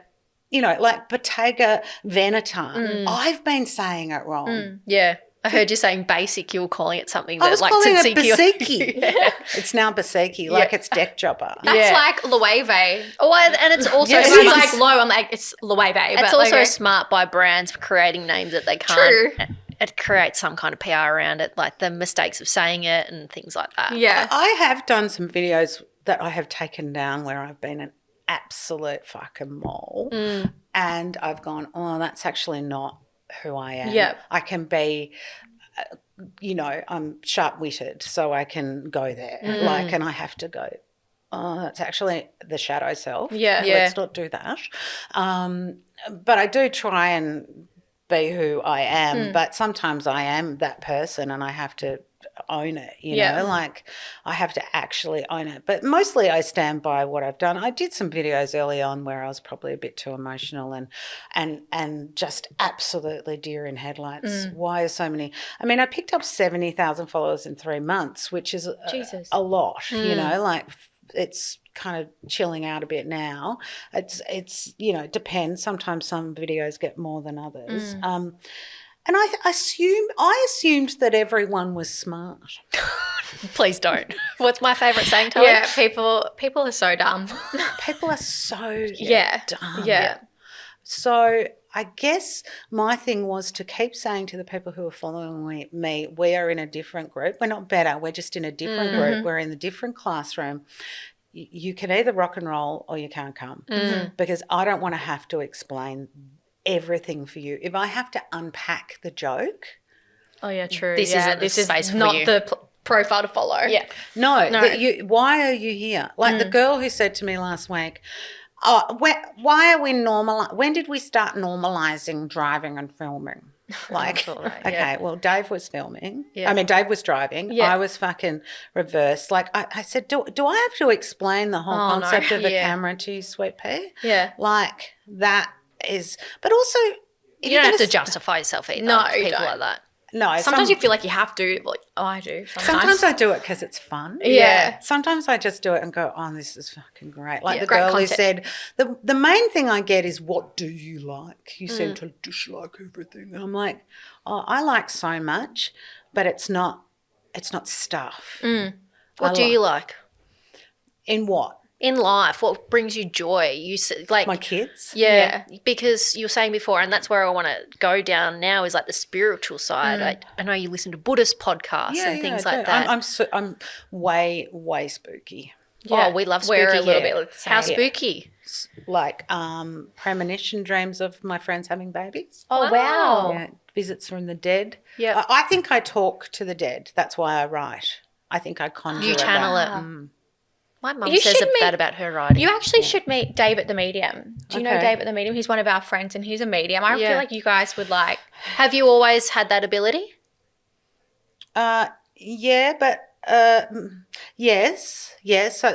[SPEAKER 3] You know, like Bottega Veneta. I've been saying it wrong.
[SPEAKER 2] Yeah. I heard you saying basic. You were calling it something
[SPEAKER 3] I
[SPEAKER 2] that
[SPEAKER 3] was
[SPEAKER 2] like
[SPEAKER 3] calling it
[SPEAKER 2] tzatziki.
[SPEAKER 3] Basiki. It's now Basiki, like it's deck jobber.
[SPEAKER 1] That's like Loewe.
[SPEAKER 2] Oh, and it's also
[SPEAKER 3] Yeah,
[SPEAKER 1] It's
[SPEAKER 3] it is.
[SPEAKER 1] like low. I'm like, it's Loewe.
[SPEAKER 2] it's also smart by brands for creating names that they can't.
[SPEAKER 1] True.
[SPEAKER 2] It creates some kind of PR around it, like the mistakes of saying it and things like that.
[SPEAKER 1] Yeah.
[SPEAKER 3] I have done some videos that I have taken down where I've been an absolute fucking mole and I've gone, oh, that's actually not who I am.
[SPEAKER 1] Yep.
[SPEAKER 3] I can be, you know, I'm sharp-witted, so I can go there. Like, and I have to go, oh, that's actually the shadow self.
[SPEAKER 1] Yeah.
[SPEAKER 3] Let's not do that. But I do try and be who I am, but sometimes I am that person and I have to own it, you know, like I have to actually own it. But mostly I stand by what I've done. I did some videos early on where I was probably a bit too emotional and just absolutely deer in headlights. Why are so many? I mean, I picked up 70,000 followers in 3 months, which is a lot, you know, like it's kind of chilling out a bit now. It's you know, it depends. Sometimes some videos get more than others. And I assumed that everyone was smart.
[SPEAKER 2] Please don't. What's my favourite saying, Tully?
[SPEAKER 1] Yeah, people are so dumb.
[SPEAKER 3] People are so dumb.
[SPEAKER 1] Yeah.
[SPEAKER 3] So I guess my thing was to keep saying to the people who are following me, we are in a different group. We're not better. We're just in a different group. We're in the different classroom. You can either rock and roll or you can't come because I don't want to have to explain everything for you. If I have to unpack the joke.
[SPEAKER 1] Oh, yeah, true.
[SPEAKER 2] This isn't the
[SPEAKER 1] this is
[SPEAKER 2] space for
[SPEAKER 1] not
[SPEAKER 2] you.
[SPEAKER 1] the profile to follow.
[SPEAKER 2] Yeah.
[SPEAKER 3] No. Why are you here? Like the girl who said to me last week, why are we when did we start normalising driving and filming? Like, okay, well, Dave was filming.
[SPEAKER 2] Yeah.
[SPEAKER 3] I mean, Dave was driving.
[SPEAKER 1] Yeah.
[SPEAKER 3] I was fucking reversed. Like, I said, do I have to explain the whole concept of a camera to you, sweet pea?
[SPEAKER 1] Yeah.
[SPEAKER 3] Like, that is, but also,
[SPEAKER 2] You don't have to justify yourself either.
[SPEAKER 1] No,
[SPEAKER 2] to
[SPEAKER 1] you
[SPEAKER 2] people
[SPEAKER 1] don't.
[SPEAKER 2] like that.
[SPEAKER 3] No.
[SPEAKER 1] Sometimes you feel like you have to. Like, I do.
[SPEAKER 3] Sometimes I do it because it's fun.
[SPEAKER 1] Yeah.
[SPEAKER 3] Sometimes I just do it and go, oh, this is fucking great. Like the
[SPEAKER 1] great
[SPEAKER 3] girl who
[SPEAKER 1] content.
[SPEAKER 3] said, the main thing I get is, what do you like? You seem to dislike everything. And I'm like, oh, I like so much, but it's not stuff.
[SPEAKER 2] What do you like?
[SPEAKER 3] In what?
[SPEAKER 2] In life, what brings you joy? You like
[SPEAKER 3] My kids?
[SPEAKER 2] Yeah, because you were saying before, and that's where I want to go down now is like the spiritual side. I know you listen to Buddhist podcasts and things
[SPEAKER 3] I
[SPEAKER 2] like
[SPEAKER 3] do.
[SPEAKER 2] that.
[SPEAKER 3] I'm way spooky.
[SPEAKER 2] Oh, we love spooky.
[SPEAKER 1] We're a little
[SPEAKER 2] here.
[SPEAKER 1] bit the same.
[SPEAKER 2] How spooky?
[SPEAKER 3] Like premonition dreams of my friends having babies.
[SPEAKER 2] Oh, wow.
[SPEAKER 3] Yeah, visits from the dead.
[SPEAKER 2] Yeah.
[SPEAKER 3] I think I talk to the dead. That's why I write. I think I conjure
[SPEAKER 2] You channel
[SPEAKER 3] that.
[SPEAKER 2] it. My mum
[SPEAKER 1] You
[SPEAKER 2] says
[SPEAKER 1] should
[SPEAKER 2] that
[SPEAKER 1] meet-
[SPEAKER 2] about her writing.
[SPEAKER 1] You actually should meet Dave at the Medium. Do you know
[SPEAKER 3] Okay.
[SPEAKER 1] Dave at the Medium? He's one of our friends and he's a medium. I feel like you guys would like.
[SPEAKER 2] Have you always had that ability?
[SPEAKER 3] Yeah, but yes.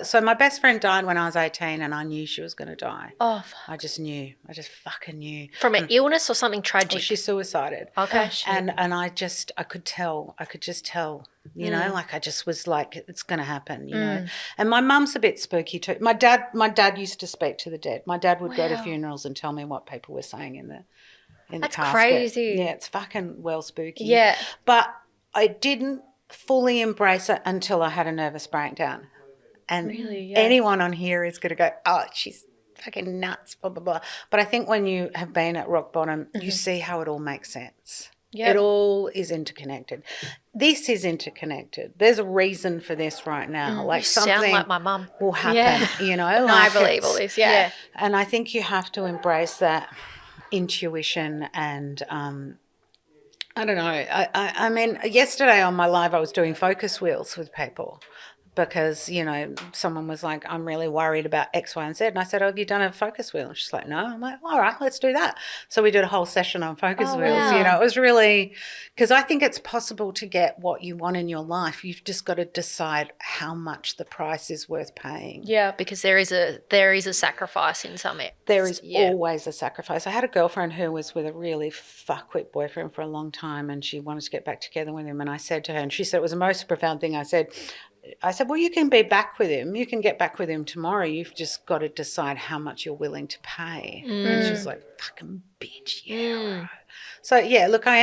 [SPEAKER 3] So my best friend died when I was 18 and I knew she was going to die.
[SPEAKER 1] Oh,
[SPEAKER 3] I just knew. I just fucking knew.
[SPEAKER 2] From an illness or something tragic?
[SPEAKER 3] Well, she suicided.
[SPEAKER 2] Okay.
[SPEAKER 3] And I could tell. I could just tell, you know, like I just was like, it's going to happen, you know. And my mum's a bit spooky too. My dad used to speak to the dead. My dad would go to funerals and tell me what people were saying in the
[SPEAKER 1] That's
[SPEAKER 3] casket.
[SPEAKER 1] crazy.
[SPEAKER 3] Yeah, it's fucking well spooky.
[SPEAKER 1] Yeah.
[SPEAKER 3] But I didn't fully embrace it until I had a nervous breakdown. And anyone on here is going to go, oh, she's fucking nuts, blah, blah, blah. But I think when you have been at rock bottom, you see how it all makes sense.
[SPEAKER 1] Yeah.
[SPEAKER 3] It all is interconnected. This is interconnected. There's a reason for this right now. Like
[SPEAKER 2] You
[SPEAKER 3] something
[SPEAKER 2] sound like my mum.
[SPEAKER 3] will happen,
[SPEAKER 1] Yeah.
[SPEAKER 3] you know.
[SPEAKER 1] I
[SPEAKER 3] Like
[SPEAKER 1] believe
[SPEAKER 3] it's-
[SPEAKER 1] all this. Yeah.
[SPEAKER 3] And I think you have to embrace that intuition and I don't know. I mean, yesterday on my live, I was doing focus wheels with people because, someone was like, I'm really worried about X, Y, and Z. And I said, oh, have you done a focus wheel? And she's like, no. I'm like, all right, let's do that. So we did a whole session on focus wheels.
[SPEAKER 1] wow.
[SPEAKER 3] It was really, because I think it's possible to get what you want in your life. You've just got to decide how much the price is worth paying.
[SPEAKER 2] Yeah, because there is a sacrifice in some it.
[SPEAKER 3] There is always a sacrifice. I had a girlfriend who was with a really fuckwit boyfriend for a long time, and she wanted to get back together with him. And I said to her, and she said it was the most profound thing. I said, well, you can be back with him. You can get back with him tomorrow. You've just got to decide how much you're willing to pay. And she's like, fucking bitch, yeah. Right. So, yeah, look, I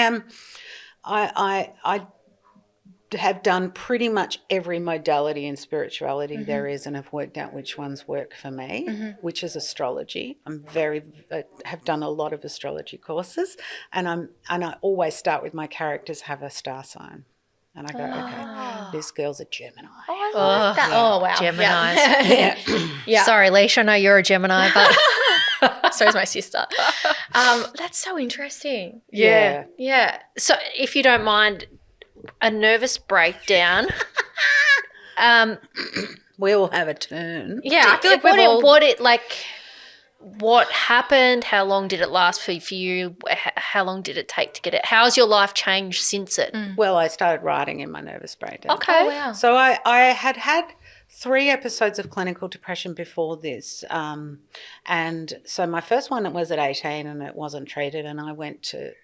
[SPEAKER 3] have done pretty much every modality in spirituality there is, and have worked out which ones work for me, which is astrology. Have done a lot of astrology courses, and I always start with my characters have a star sign. And I go, okay, this girl's a Gemini.
[SPEAKER 1] Oh, I like that. Oh, wow.
[SPEAKER 2] Geminis.
[SPEAKER 1] Yeah.
[SPEAKER 2] Sorry, Leisha, I know you're a Gemini, but
[SPEAKER 1] So is my sister. That's so interesting.
[SPEAKER 3] Yeah.
[SPEAKER 1] Yeah.
[SPEAKER 2] so if you don't mind, a nervous breakdown.
[SPEAKER 3] We all have a turn.
[SPEAKER 1] Yeah, I feel like
[SPEAKER 2] what happened? How long did it last for you? How long did it take to get it? How's your life changed since it?
[SPEAKER 3] Well, I started writing in my nervous breakdown.
[SPEAKER 2] Okay.
[SPEAKER 1] Oh, wow.
[SPEAKER 3] So I had 3 episodes of clinical depression before this. And so my first one was at 18 and it wasn't treated, and I went to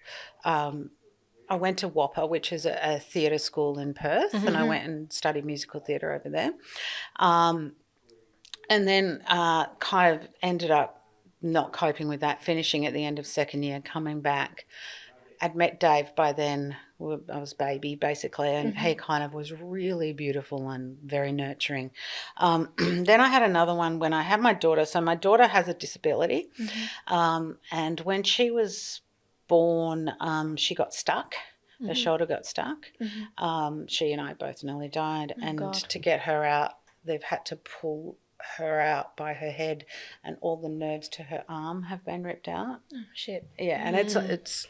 [SPEAKER 3] Whopper, which is a theatre school in Perth, and I went and studied musical theatre over there. And then kind of ended up not coping with that, finishing at the end of second year, coming back. I'd met Dave by then. I was baby, basically, and he kind of was really beautiful and very nurturing. Then I had another one when I had my daughter. So my daughter has a disability, and when she was born, she got stuck. Her shoulder got stuck. She and I both nearly died, and to get her out, they've had to pull her out by her head, and all the nerves to her arm have been ripped out.
[SPEAKER 1] Oh, shit.
[SPEAKER 3] Yeah, and it's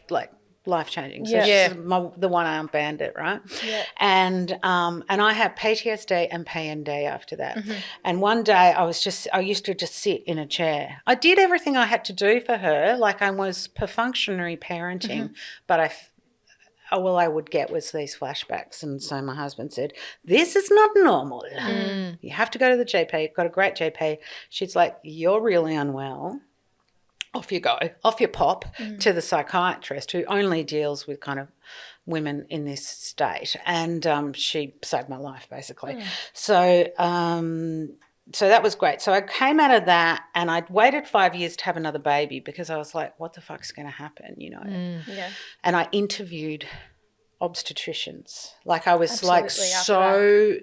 [SPEAKER 3] like life-changing. So
[SPEAKER 1] Yeah.
[SPEAKER 3] she's the one-armed bandit, right?
[SPEAKER 1] Yeah.
[SPEAKER 3] And I had PTSD and PND after that. And one day I used to just sit in a chair. I did everything I had to do for her, like I was perfunctory parenting, but all I would get was these flashbacks. And so my husband said, this is not normal. You have to go to the GP. Got a great GP. She's like, you're really unwell. Off you go. Off you pop to the psychiatrist who only deals with kind of women in this state. And she saved my life, basically. So that was great. So I came out of that, and I'd waited 5 years to have another baby because I was like, what the fuck's going to happen,
[SPEAKER 1] Yeah.
[SPEAKER 3] And I interviewed obstetricians. Like I was
[SPEAKER 1] Absolutely,
[SPEAKER 3] so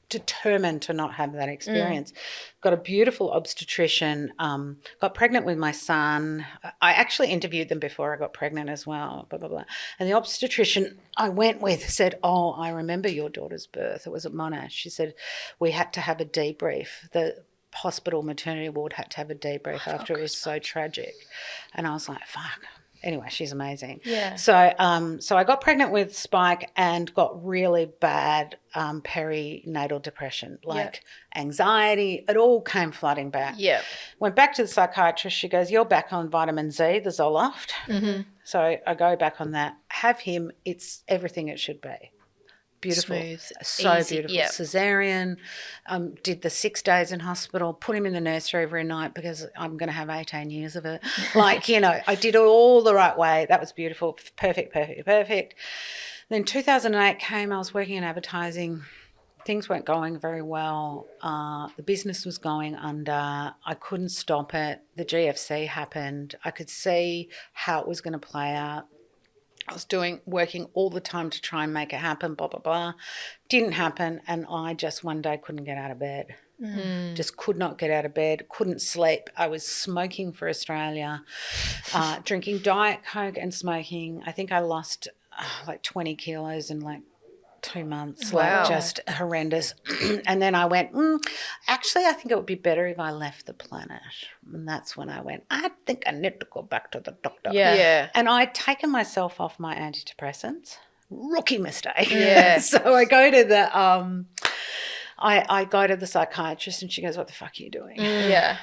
[SPEAKER 3] determined to not have that experience. Got a beautiful obstetrician, got pregnant with my son. I actually interviewed them before I got pregnant as well, blah, blah, blah. And the obstetrician I went with said, oh, I remember your daughter's birth. It was at Monash. She said, we had to have a debrief. The hospital maternity ward had to have a debrief after it was so tragic. And I was like, fuck. Anyway, she's amazing.
[SPEAKER 1] Yeah.
[SPEAKER 3] So I got pregnant with Spike and got really bad perinatal depression, like anxiety. It all came flooding back.
[SPEAKER 2] Yeah.
[SPEAKER 3] Went back to the psychiatrist. She goes, you're back on vitamin Z, the Zoloft. So I go back on that. Have him. It's everything it should be. Beautiful.
[SPEAKER 2] Smooth,
[SPEAKER 3] so
[SPEAKER 2] easy,
[SPEAKER 3] beautiful.
[SPEAKER 2] yep.
[SPEAKER 3] Cesarean, did the 6 days in hospital, put him in the nursery every night because I'm going to have 18 years of it. Like, I did it all the right way. That was beautiful. Perfect. Then 2008 came, I was working in advertising. Things weren't going very well. The business was going under. I couldn't stop it. The GFC happened. I could see how it was going to play out. I was working all the time to try and make it happen, blah, blah, blah. Didn't happen, and I just one day couldn't get out of bed. Just could not get out of bed, couldn't sleep. I was smoking for Australia, drinking Diet Coke and smoking. I think I lost like 20 kilos in like about 2 months,
[SPEAKER 2] Wow.
[SPEAKER 3] like just horrendous. And then I went, actually, I think it would be better if I left the planet. And that's when I went, I think I need to go back to the doctor.
[SPEAKER 2] Yeah.
[SPEAKER 3] And I'd taken myself off my antidepressants. Rookie mistake.
[SPEAKER 2] Yeah.
[SPEAKER 3] So I go to the I go to the psychiatrist and she goes, what the fuck are you doing?
[SPEAKER 2] Yeah.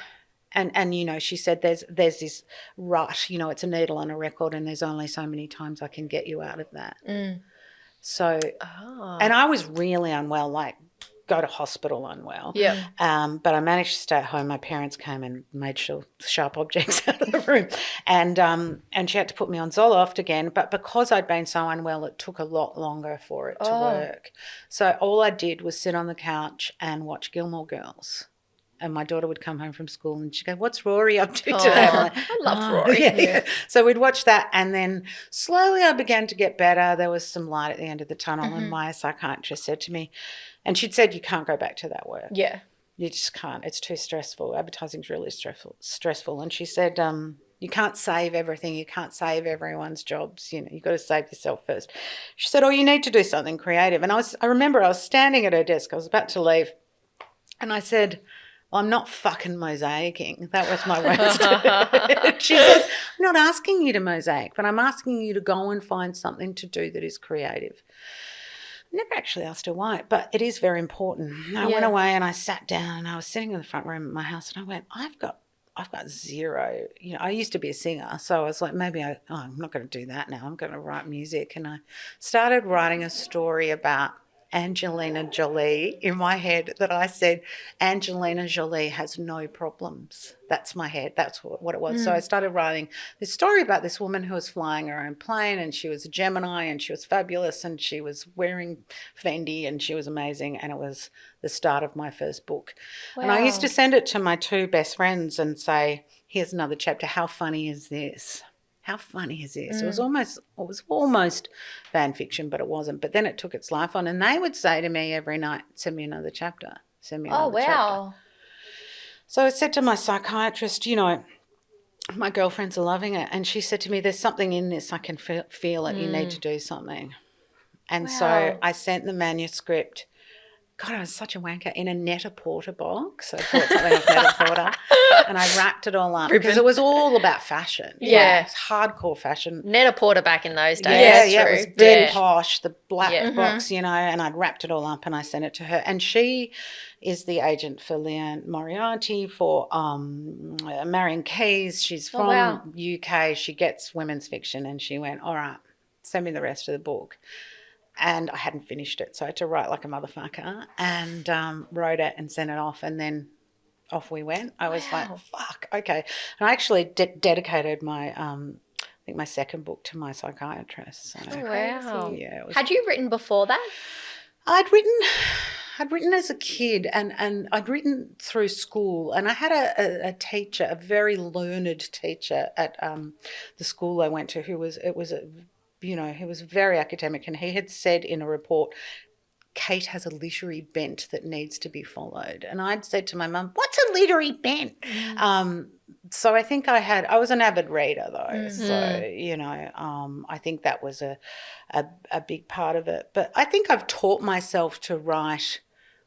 [SPEAKER 3] And you know, she said there's this rut, you know, it's a needle on a record and there's only so many times I can get you out of that. So and I was really unwell, like go to hospital unwell.
[SPEAKER 2] Yeah.
[SPEAKER 3] But I managed to stay at home. My parents came and made sharp objects out of the room. And she had to put me on Zoloft again. But because I'd been so unwell, it took a lot longer for it to work. So all I did was sit on the couch and watch Gilmore Girls. And my daughter would come home from school and she'd go, what's Rory up to today? I'm like,
[SPEAKER 1] I love Rory.
[SPEAKER 3] Yeah. So we'd watch that and then slowly I began to get better. There was some light at the end of the tunnel and my psychiatrist said to me, and she'd said, you can't go back to that work.
[SPEAKER 1] Yeah.
[SPEAKER 3] You just can't. It's too stressful. Advertising's really stressful. And she said, you can't save everything. You can't save everyone's jobs. You know, you've got to save yourself first. She said, you need to do something creative. And I remember I was standing at her desk. I was about to leave and I said, well, I'm not fucking mosaicing. That was my words to her. She said, I'm not asking you to mosaic, but I'm asking you to go and find something to do that is creative. I never actually asked her why, but it is very important. And I went away and I sat down and I was sitting in the front room of my house and I went, I've got zero. You know, I used to be a singer, so I was like, maybe I'm not going to do that now. I'm going to write music. And I started writing a story about Angelina Jolie in my head that I said, Angelina Jolie has no problems. That's my head. That's what it was. So I started writing this story about this woman who was flying her own plane and she was a Gemini and she was fabulous and she was wearing Fendi and she was amazing and it was the start of my first book. Wow. And I used to send it to my two best friends and say, here's another chapter. How funny is this? How funny is this? It was almost fan fiction, but it wasn't. But then it took its life on and they would say to me every night, send me another chapter, send me another chapter. So I said to my psychiatrist, you know, my girlfriends are loving it. And she said to me, there's something in this. I can feel it. You need to do something. And so I sent the manuscript. God, I was such a wanker, in a Net-a-Porter box. I bought something off Net-a-Porter and I wrapped it all up because it was all about fashion.
[SPEAKER 2] Yeah.
[SPEAKER 3] It was hardcore fashion.
[SPEAKER 2] Net-a-Porter back in those days.
[SPEAKER 3] Yeah, it was very posh, the black box, you know, and I'd wrapped it all up and I sent it to her. And she is the agent for Leanne Moriarty, for Marion Keyes. She's from UK. She gets women's fiction and she went, all right, send me the rest of the book. And I hadn't finished it, so I had to write like a motherfucker and wrote it and sent it off and then off we went. I was like, fuck, okay. And I actually dedicated my, I think my second book to my psychiatrist. So,
[SPEAKER 2] wow.
[SPEAKER 3] Yeah.
[SPEAKER 1] Had you written before that?
[SPEAKER 3] I'd written as a kid and I'd written through school and I had a teacher, a very learned teacher at the school I went to he was very academic and he had said in a report, Kate has a literary bent that needs to be followed. And I'd said to my mum, what's a literary bent? So I think I was an avid reader though. So, you know, I think that was a big part of it. But I think I've taught myself to write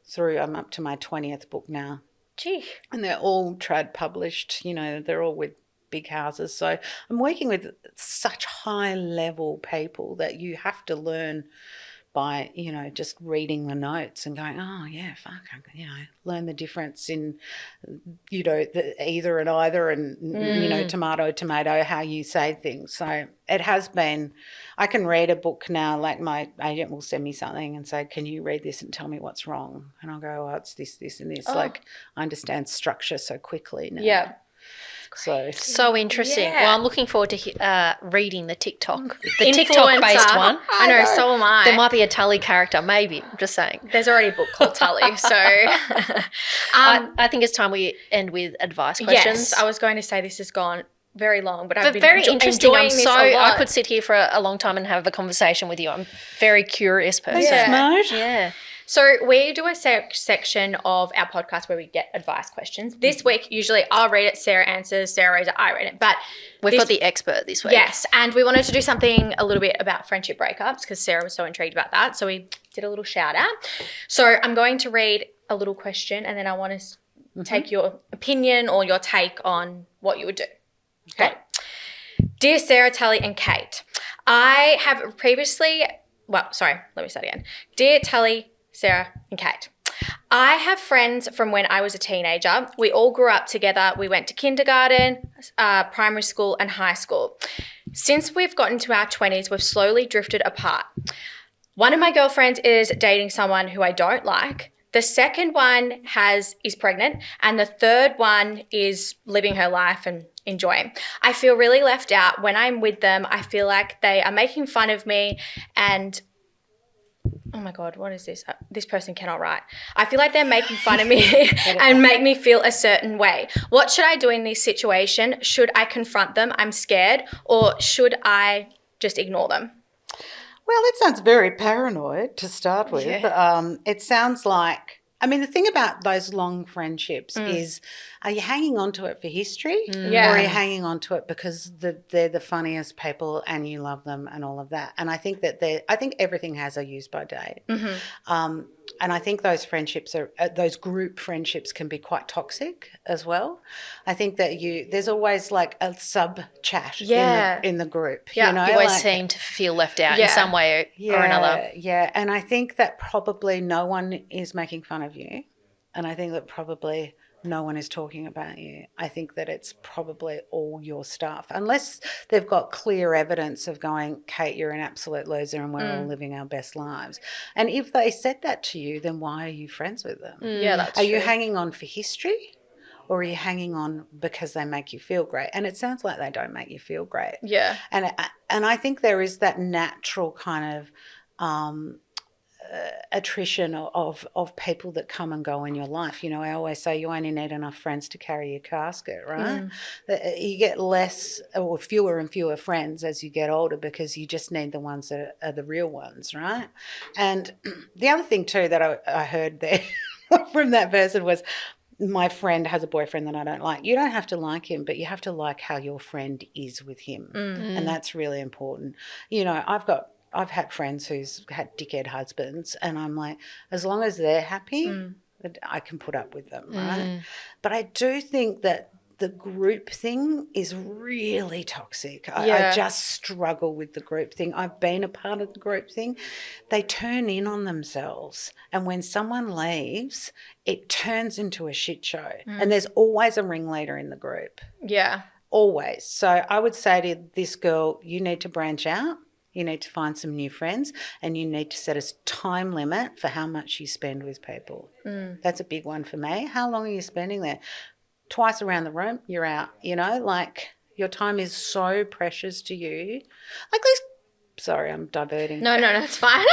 [SPEAKER 3] through, I'm up to my 20th book now.
[SPEAKER 1] Gee.
[SPEAKER 3] And they're all trad published, you know, they're all with big houses. So I'm working with such high level people that you have to learn by, you know, just reading the notes and going, oh yeah, fuck, you know, learn the difference in, you know, the either and either and, you know, tomato, how you say things. So it has been, I can read a book now, like my agent will send me something and say, can you read this and tell me what's wrong? And I'll go, oh, it's this, this and this. Like I understand structure so quickly now.
[SPEAKER 1] Yeah.
[SPEAKER 2] So interesting.
[SPEAKER 1] Yeah.
[SPEAKER 2] Well, I'm looking forward to reading the TikTok based one.
[SPEAKER 1] I know, so am I.
[SPEAKER 2] There might be a Tully character, maybe. I'm just saying.
[SPEAKER 1] There's already a book called Tully, so
[SPEAKER 2] I think it's time we end with advice questions.
[SPEAKER 1] Yes, I was going to say this has gone very long, but I've been
[SPEAKER 2] very interesting.
[SPEAKER 1] enjoying this a lot.
[SPEAKER 2] I could sit here for a long time and have a conversation with you. I'm a very curious person. Yeah.
[SPEAKER 1] So we do a section of our podcast where we get advice questions. This week, usually I'll read it, Sarah answers, Sarah reads it, I read it. But
[SPEAKER 2] we've got the expert this week.
[SPEAKER 1] Yes, and we wanted to do something a little bit about friendship breakups because Sarah was so intrigued about that. So we did a little shout out. So I'm going to read a little question and then I want to take your opinion or your take on what you would do. Okay. Dear Sarah, Tully and Kate, I have previously, let me start again. Dear Tully, Sarah and Kate, I have friends from when I was a teenager. We all grew up together. We went to kindergarten, primary school and high school. Since we've gotten to our 20s, we've slowly drifted apart. One of my girlfriends is dating someone who I don't like. The second one is pregnant, and the third one is living her life and enjoying. I feel really left out when I'm with them. I feel like they are making fun of me and oh my God, what is this? This person cannot write. I feel like they're making fun of me and make me feel a certain way. What should I do in this situation? Should I confront them? I'm scared. Or should I just ignore them?
[SPEAKER 3] Well, that sounds very paranoid to start with. Yeah. It sounds like, I mean, the thing about those long friendships is, are you hanging on to it for history?
[SPEAKER 1] Yeah.
[SPEAKER 3] Or are you hanging on to it because they're the funniest people and you love them and all of that? And I think I think everything has a use by date. And I think those friendships those group friendships can be quite toxic as well. I think that there's always like a sub chat in the group.
[SPEAKER 1] Yeah.
[SPEAKER 3] You know,
[SPEAKER 2] you always seem to feel left out in some way or another.
[SPEAKER 3] Yeah, and I think that probably no one is making fun of you, and I think that probably no one is talking about you. I think that it's probably all your stuff, unless they've got clear evidence of going, Kate, you're an absolute loser and we're all living our best lives. And if they said that to you, then why are you friends with them?
[SPEAKER 1] Yeah, that's
[SPEAKER 3] true.
[SPEAKER 1] Are
[SPEAKER 3] you hanging on for history or are you hanging on because they make you feel great? And it sounds like they don't make you feel great.
[SPEAKER 1] Yeah.
[SPEAKER 3] And I think there is that natural kind of attrition of people that come and go in your life. You know, I always say you only need enough friends to carry your casket, right? You get less or fewer and fewer friends as you get older because you just need the ones that are the real ones, right? And the other thing too that I heard there from that person was, my friend has a boyfriend that I don't like. You don't have to like him, but you have to like how your friend is with him. And that's really important. You know, I've had friends who's had dickhead husbands and I'm like, as long as they're happy, I can put up with them, right? But I do think that the group thing is really toxic. I just struggle with the group thing. I've been a part of the group thing. They turn in on themselves. And when someone leaves, it turns into a shit show. And there's always a ringleader in the group.
[SPEAKER 1] Yeah.
[SPEAKER 3] Always. So I would say to this girl, you need to branch out. You need to find some new friends and you need to set a time limit for how much you spend with people. That's a big one for me. How long are you spending there? Twice around the room, you're out. You know, like your time is so precious to you. Like these, sorry, I'm diverting.
[SPEAKER 1] No, it's fine.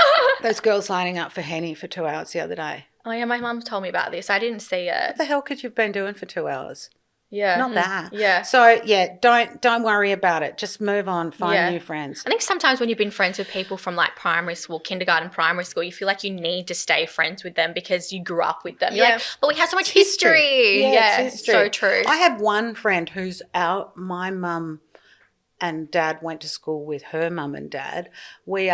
[SPEAKER 3] Those girls lining up for Henny for 2 hours the other day.
[SPEAKER 1] Oh, yeah, my mum told me about this. I didn't see it.
[SPEAKER 3] What the hell could you have been doing for 2 hours?
[SPEAKER 1] Yeah.
[SPEAKER 3] Not that.
[SPEAKER 1] Yeah.
[SPEAKER 3] So, yeah, don't worry about it. Just move on, find new friends.
[SPEAKER 1] I think sometimes when you've been friends with people from like primary school, kindergarten, primary school, you feel like you need to stay friends with them because you grew up with them. You're like, but we have so much history. Yeah,
[SPEAKER 3] it's history.
[SPEAKER 1] So true.
[SPEAKER 3] I have one friend who's my mum and dad went to school with her mum and dad. We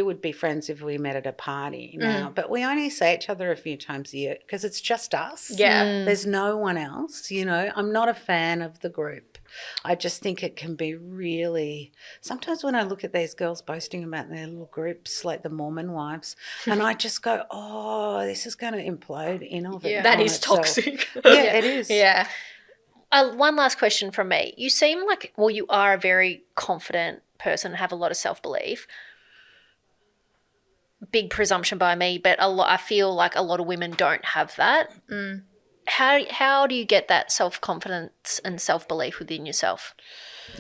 [SPEAKER 3] would be friends if we met at a party now, but we only see each other a few times a year because it's just us.
[SPEAKER 1] Yeah.
[SPEAKER 3] There's no one else, you know. I'm not a fan of the group. I just think it can be really, sometimes when I look at these girls boasting about their little groups like the Mormon wives and I just go, oh, this is going to implode in of it.
[SPEAKER 1] That is toxic.
[SPEAKER 3] Yeah, it is.
[SPEAKER 1] Yeah.
[SPEAKER 2] One last question from me. You seem like, well, you are a very confident person, have a lot of self-belief. Big presumption by me, but I feel like a lot of women don't have that. How do you get that self-confidence and self-belief within yourself?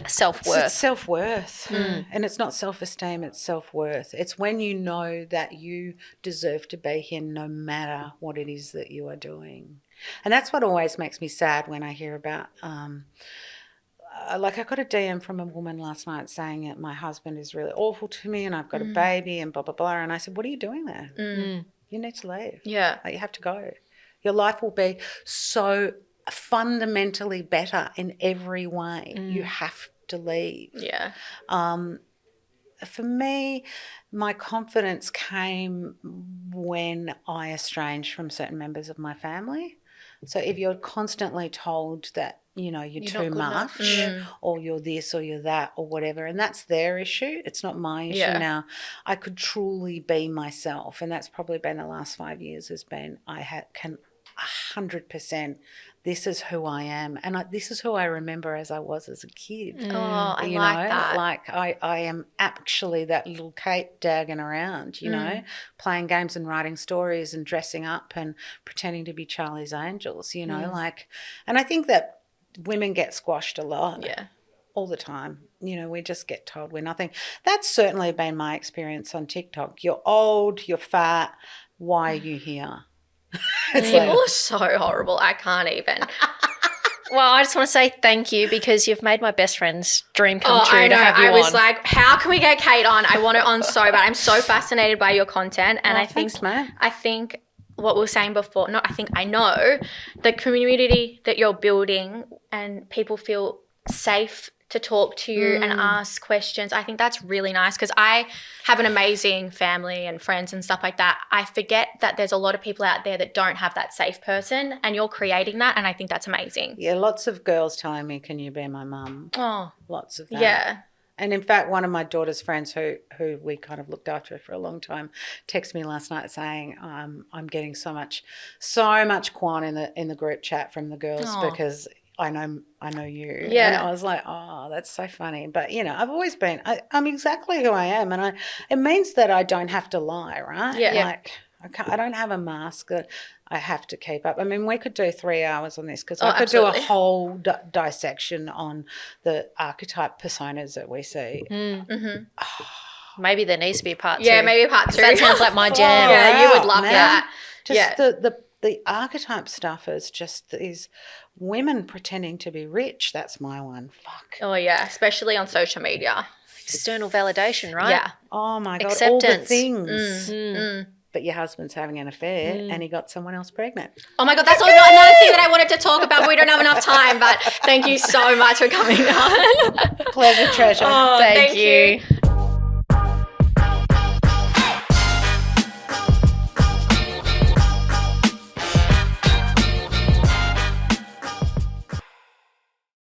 [SPEAKER 2] Self-worth.
[SPEAKER 3] It's self-worth. And it's not self-esteem, it's self-worth. It's when you know that you deserve to be here no matter what it is that you are doing. And that's what always makes me sad when I hear about, like I got a DM from a woman last night saying that my husband is really awful to me and I've got a baby and blah, blah, blah. And I said, what are you doing there? You need to leave.
[SPEAKER 1] Yeah.
[SPEAKER 3] Like, you have to go. Your life will be so fundamentally better in every way. You have to leave.
[SPEAKER 1] Yeah.
[SPEAKER 3] for me, my confidence came when I estranged from certain members of my family. So if you're constantly told that, you know, you're too much or you're this or you're that or whatever, and that's their issue, it's not my issue now. I could truly be myself, and that's probably been the last 5 years has been can 100%, this is who I am, and this is who I remember as I was as a kid.
[SPEAKER 1] Oh, I like that.
[SPEAKER 3] Like I am actually that little Kate dagging around, you know, playing games and writing stories and dressing up and pretending to be Charlie's Angels, you know, like, and I think that women get squashed a lot.
[SPEAKER 1] Yeah.
[SPEAKER 3] All the time. You know, we just get told we're nothing. That's certainly been my experience on TikTok. You're old, you're fat, why are you here?
[SPEAKER 1] People are so horrible. I can't even.
[SPEAKER 2] Well, I just want to say thank you because you've made my best friend's dream come true
[SPEAKER 1] I know.
[SPEAKER 2] to have you
[SPEAKER 1] I was
[SPEAKER 2] on.
[SPEAKER 1] like, how can we get Kate on? I want her on so bad. I'm so fascinated by your content. And
[SPEAKER 3] Thanks, man.
[SPEAKER 1] I think what we were saying before, I know the community that you're building and people feel safe to talk to you and ask questions. I think that's really nice because I have an amazing family and friends and stuff like that. I forget that there's a lot of people out there that don't have that safe person, and you're creating that, and I think that's amazing.
[SPEAKER 3] Yeah, lots of girls telling me, can you be my mum?
[SPEAKER 1] Oh.
[SPEAKER 3] Lots of that.
[SPEAKER 1] Yeah.
[SPEAKER 3] And in fact, one of my daughter's friends who we kind of looked after for a long time texted me last night saying, I'm getting so much quan in the group chat from the girls because I know you.
[SPEAKER 1] Yeah.
[SPEAKER 3] And I was like, oh, that's so funny. But, you know, I've always been, I'm exactly who I am. And it means that I don't have to lie, right?
[SPEAKER 1] Yeah.
[SPEAKER 3] Like, I don't have a mask that I have to keep up. I mean, we could do 3 hours on this because I could do a whole dissection on the archetype personas that we see.
[SPEAKER 2] Maybe there needs to be a part two.
[SPEAKER 1] Yeah, maybe part 2.
[SPEAKER 2] That sounds like my jam.
[SPEAKER 1] Yeah, you would love that.
[SPEAKER 3] Just the archetype stuff is just these women pretending to be rich. That's my one. Fuck.
[SPEAKER 1] Oh, yeah, especially on social media.
[SPEAKER 2] External validation, right?
[SPEAKER 1] Yeah.
[SPEAKER 3] Oh, my God.
[SPEAKER 2] Acceptance.
[SPEAKER 3] All the things. But your husband's having an affair and he got someone else pregnant.
[SPEAKER 1] Oh, my God, that's another thing that I wanted to talk about, but we don't have enough time. But thank you so much for coming on.
[SPEAKER 3] Pleasure, treasure.
[SPEAKER 1] Oh,
[SPEAKER 2] Thank you.